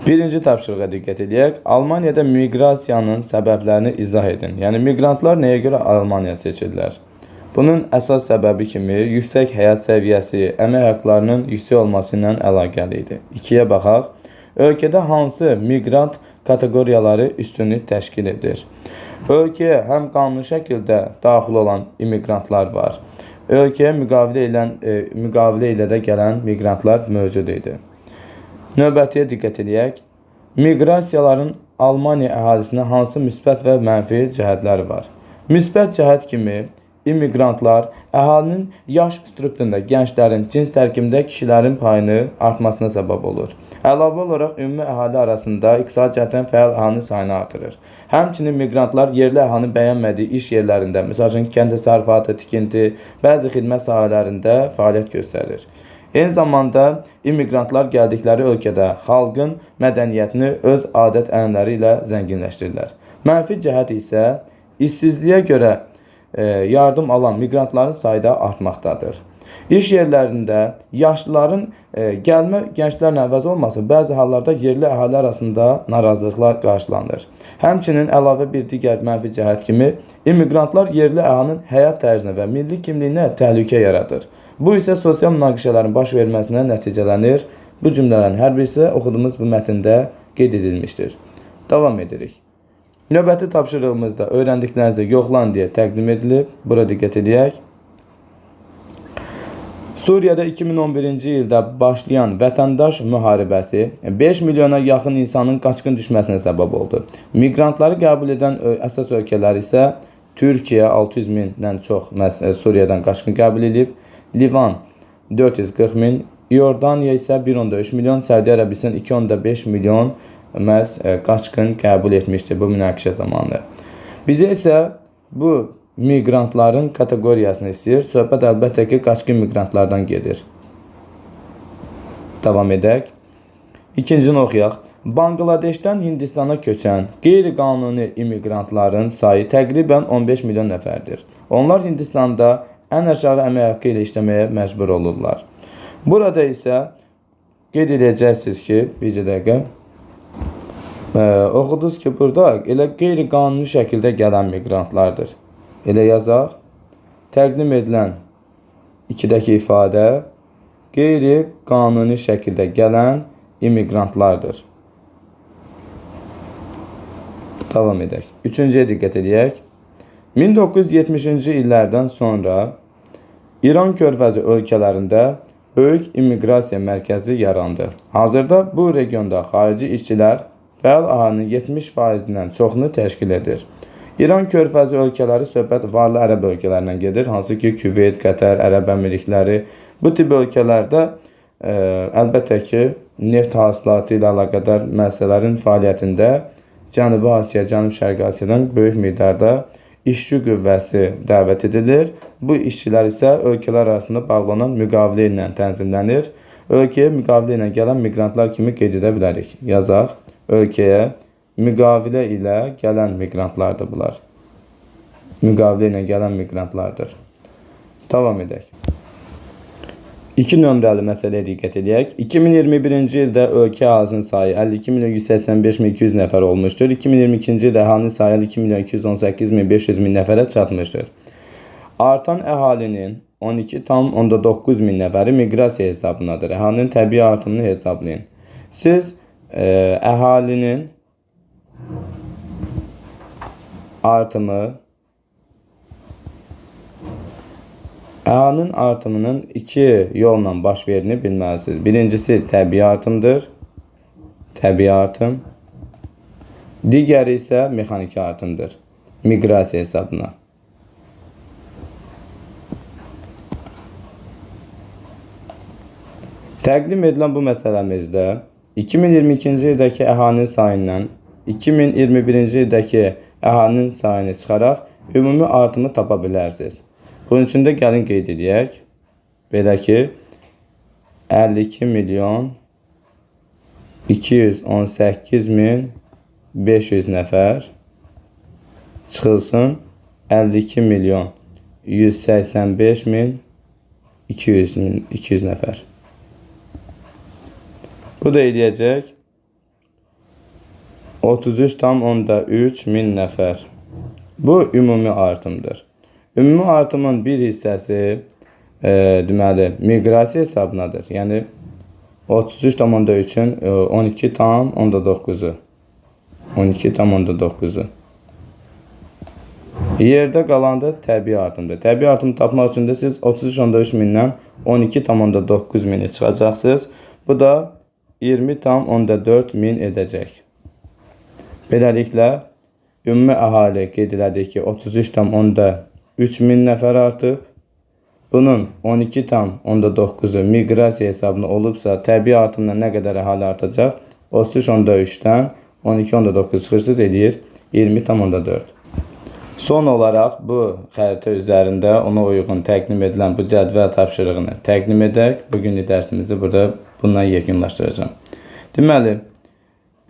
Birinci tapşırığa diqqət edək. Almaniyada miqrasiyanın səbəblərini izah edin. Yəni miqrantlar nəyə görə Almaniya seçirlər? Bunun əsas səbəbi kimi yüksək həyat səviyyəsi, əmək haqqlarının yüksək olması ilə əlaqəli idi. 2-yə baxaq. Ölkədə hansı miqrant kateqoriyaları üstünlük təşkil edir? Ölkəyə həm qanuni şəkildə daxil olan immigrantlar var. Ölkəyə müqavilə ilə də gələn miqrantlar mövcud idi. Növbətiyə diqqət edək. Miqrasiyaların Almaniya əhalisinə hansı müsbət və mənfi cəhətləri var? Müsbət cəhət kimi immigrantlar əhalinin yaş strukturunda gənclərin, cins tərkibində kişilərin payını artmasına səbəb olur. Əlavə olaraq ümumi əhali arasında iqtisadi cəhətdən fəal əhalinin sayını artırır. Həmçinin miqrantlar yerli əhalinin bəyənmədiyi iş yerlərində, məsəl üçün kənd təsərrüfatı, tikinti, bəzi xidmət sahələrində fəaliyyət göstərir. Eyni zamanda immigrantlar gəldikləri ölkədə xalqın mədəniyyətini öz adət-ənənələri ilə zənginləşdirirlər. Mənfi cəhət isə işsizliyə görə yardım alan miqrantların sayı da artmaqdadır. İş yerlərində yaşlıların gəlmə gənclərlə əvəz olması bəzi hallarda yerli əhali arasında narazılıqlar qarşılanır. Həmçinin əlavə bir digər mənfi cəhət kimi immigrantlar yerli əhalinin həyat tərzinə və milli kimliyinə təhlükə yaradır. Bu isə sosial münaqişələrin baş verməsinə nəticələnir. Bu cümlələrin hər birisi oxuduğumuz bu mətndə qeyd edilmişdir. Davam edirik. Növbəti tapşırığımızda öyrəndiklərinizi yoxlan deyə təqdim edilib. Bura diqqət edək. Suriyada 2011-ci ildə başlayan vətəndaş müharibəsi 5 milyona yaxın insanın qaçqın düşməsinə səbəb oldu. Miqrantları qəbul edən əsas ölkələr isə Türkiyə 600 mindən çox Suriyadan qaçqın qəbul edib, Livan 440 min, İordaniya isə 1.3 milyon, Səudiyyə Ərəbistan 2.5 milyon qaçqın qəbul etmişdir bu münaqişə zamanı. Bizə isə bu miqrantların kateqoriyasını istəyir. Söhbət əlbəttə ki, qaçqın miqrantlardan gedir. Davam edək. İkincini oxuyaq. Bangladeşdən Hindistana köçən qeyri-qanuni immigrantların sayı təqribən 15 milyon nəfərdir. Onlar Hindistanda ən aşağı əmək haqqı ilə işləməyə məcbur olurlar. Burada isə qeyd edəcəksiniz ki, bircə dəqiqə. Oxudunuz ki, burada elə qeyri-qanuni şəkildə gələn miqrantlardır. Elə yazaq. Təqdim edilən 2-dəki ifadə qeyri-qanuni şəkildə gələn immigrantlardır. Davam edək. Üçüncüyə diqqət edək. 1970-ci illərdən sonra İran körfəzi ölkələrində böyük immiqrasiya mərkəzi yarandı. Hazırda bu regionda xarici işçilər fəal əhalinin 70%-dən çoxunu təşkil edir. İran körfəzi ölkələri söhbət varlı ərəb ölkələrindən gedir. Hansı ki, Küveyt, Qətər, Ərəb Əmirlikləri. Bu tip ölkələrdə əlbəttə ki, neft hasilatı ilə əlaqədar məsələlərin fəaliyyətində Cənubi Asiya, Cənub-Şərqi Asiyadan böyük miqdarda işçi qüvvəsi dəvət edilir. Bu işçilər isə ölkələr arasında bağlanan müqavilə ilə tənzimlənir. Ölkəyə müqavilə ilə gələn miqrantlar kimi qeyd edə bilərik. Yazaq. Ölkəyə müqavilə ilə gələn miqrantlardır bunlar. Müqavilə ilə gələn miqrantlardır. Davam edək. 2 nömrəli məsələyə diqqət edək. 2021-ci ildə ölkə əhalinin sayı 52.185.200 nəfər olmuşdur. 2022-ci ildə əhalinin sayı 52.218.500 nəfərə çatmışdır. Artan əhalinin 12,9 min nəfəri miqrasiya hesabındadır. Əhalinin təbii artımını hesablayın. Siz əhalinin əhalinin artımının 2 yolla baş verini bilməlisiniz. Birincisi təbii artımdır. Təbii artım. Digəri isə mexaniki artımdır. Miqrasiya hesabına. Təqdim edilən bu məsələmizdə 2022-ci ildəki əhalinin sayından 2021-ci ildəki əhalinin sayını çıxaraq ümumi artımı tapa bilərsiniz. Bunun üçün də gəlin qeyd edək. Belə ki, 52 milyon 218 min 500 nəfər çıxılsın 52 milyon 185 min 200 nəfər. Bu da edəcək 33,3 min nəfər. Bu ümumi artımdır. Ümumi artımın bir hissəsi deməli miqrasiya hesabınadır. Yəni 33,3-ün 12,9-u. 12,9-u. Yerdə qalanda təbii artımdır. Təbii artımı tapmaq üçün də siz 33,3 mindən 12,9 mini çıxacaqsınız. Bu da 20,4 min edəcək. Beləliklə, ümumi əhali qeyd elədik ki, 3000 nəfər artıb. Bunun 12,9'u miqrasiya hesabına olubsa, təbii artımla nə qədər əhali artacaq? 33,3'dən 12,9 çıxırsız eləyir 20,4. Son olaraq bu xəritə üzərində ona uyğun təqdim edilən bu cədvəl tapşırığını təqdim edək. Bugünlük dərsimizi burada bundan yekunlaşdıracağım. Deməli,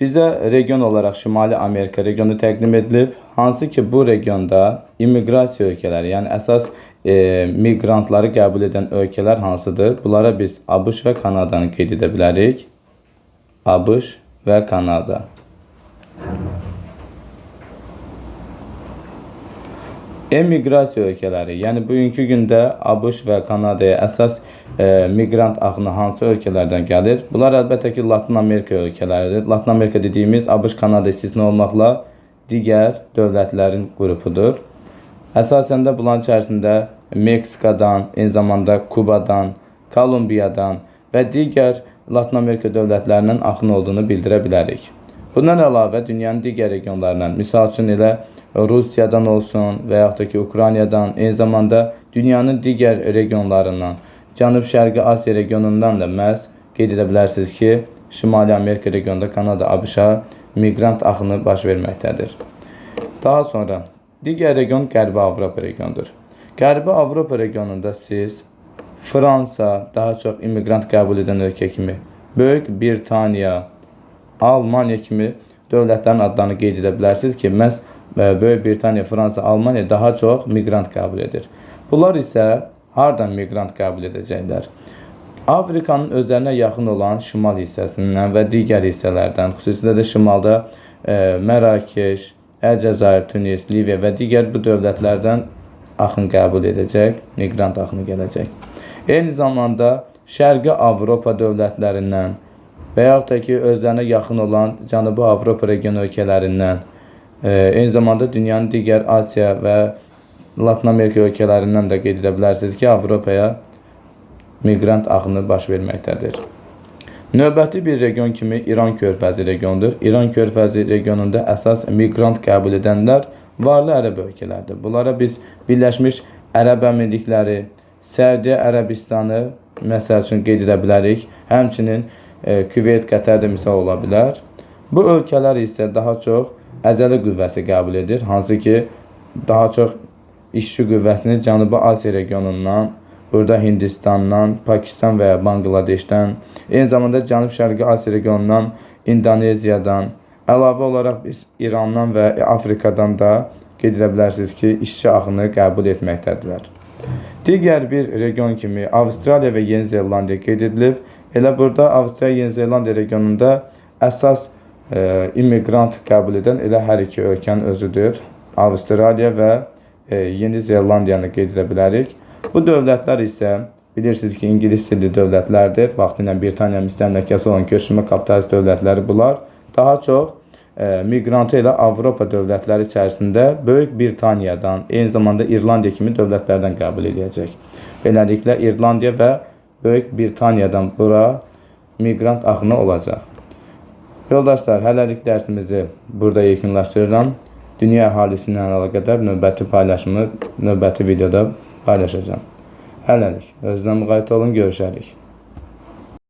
bizə region olaraq Şimali Amerika regionu təqdim edilib. Hansı ki bu regionda immiqrasiya ölkələri, yəni əsas miqrantları qəbul edən ölkələr hansıdır? Bunlara biz ABŞ və Kanadanı qeyd edə bilərik. ABŞ və Kanada. Emiqrasiya ölkələri, yəni bugünkü gündə ABŞ və Kanadaya əsas miqrant axını hansı ölkələrdən gəlir? Bunlar əlbəttə ki, Latin Amerika ölkələridir. Latin Amerika dediyimiz ABŞ, Kanada istisna olmaqla digər dövlətlərin qrupudur. Əsasən də bunların içərisində Meksikadan, eyni zamanda Kubadan, Kolumbiyadan və digər Latin Amerika dövlətlərinin axını olduğunu bildirə bilərik. Bundan əlavə dünyanın digər regionlarından, misal üçün elə Rusiyadan olsun və yaxud da ki Ukraynadan, eyni zamanda dünyanın digər regionlarından, Cənub-Şərqi Asiya regionundan da məhz qeyd edə bilərsiniz ki, Şimali Amerika regionunda Kanada, ABŞ-a miqrant axını baş verməkdədir. Daha sonra digər region Qərbi Avropa regionudur. Qərbi Avropa regionunda siz Fransa, daha çox immiqrant qəbul edən ölkə kimi, Böyük Britaniya, Almaniya kimi dövlətlərin adlarını qeyd edə bilərsiniz ki, məhz Böyük Britaniya, Fransa, Almaniya daha çox miqrant qəbul edir. Bunlar isə hardan miqrant qəbul edəcəklər? Afrikanın özlərinə yaxın olan şimal hissəsindən və digər hissələrdən, xüsusilə də şimalda Mərakeş, Əlcəzair, Tunis, Liviya və digər bu dövlətlərdən axın qəbul edəcək, miqrant axını gələcək. Eyni zamanda Şərqi Avropa dövlətlərindən və yaxud da ki, özlərinə yaxın olan Cənubi Avropa region ölkələrindən, eyni zamanda dünyanın digər Asiya və Latin Amerika ölkələrindən də qeyd edə bilərsiniz ki, Avropaya miqrant axını baş verməkdədir. Növbəti bir region kimi İran körfəzi regionudur. İran körfəzi regionunda əsas miqrant qəbul edənlər varlı ərəb ölkələrdir. Bunlara biz Birləşmiş Ərəb Əmirlikləri, Səudiyyə Ərəbistanı məsəl üçün qeyd edə bilərik. Həmçinin Küveyt, Qətər də misal ola bilər. Bu ölkələr isə daha çox əzələ qüvvəsi qəbul edir. Hansı ki, daha çox işçi qüvvəsini Cənubi Asiya regionundan, burada Hindistandan, Pakistan və ya Bangladeşdən, eyni zamanda Cənub-Şərqi Asiya regionundan, İndoneziyadan, əlavə olaraq biz İrandan və Afrikadan da qeyd edə bilərsiniz ki, işçi axını qəbul etməkdədirlər. Digər bir region kimi Avstraliya və Yeni Zelandiya qeyd edilib. Elə burada Avstraliya, Yeni Zelandiya regionunda əsas immiqrant qəbul edən elə hər iki ölkənin özüdür. Avstraliya və Yeni Zelandiyanı qeyd edə bilərik. Bu dövlətlər isə bilirsiniz ki, İngilis dilli dövlətlərdir. Vaxtilə Britaniya müstəmləkəsi olan köçürmə kapitalist dövlətləri bunlar. Daha çox miqrantı elə Avropa dövlətləri içərisində Böyük Britaniyadan, eyni zamanda İrlandiya kimi dövlətlərdən qəbul edəcək. Beləliklə, İrlandiya və Böyük Britaniyadan bura miqrant axını olacaq. Yoldaşlar, hələlik dərsimizi burada yekunlaşdırıram. Dünya əhalisi ilə əlaqədar növbəti paylaşımı növbəti videoda paylaşacağım. Hələlik, özünə müğayət olun, görüşərik.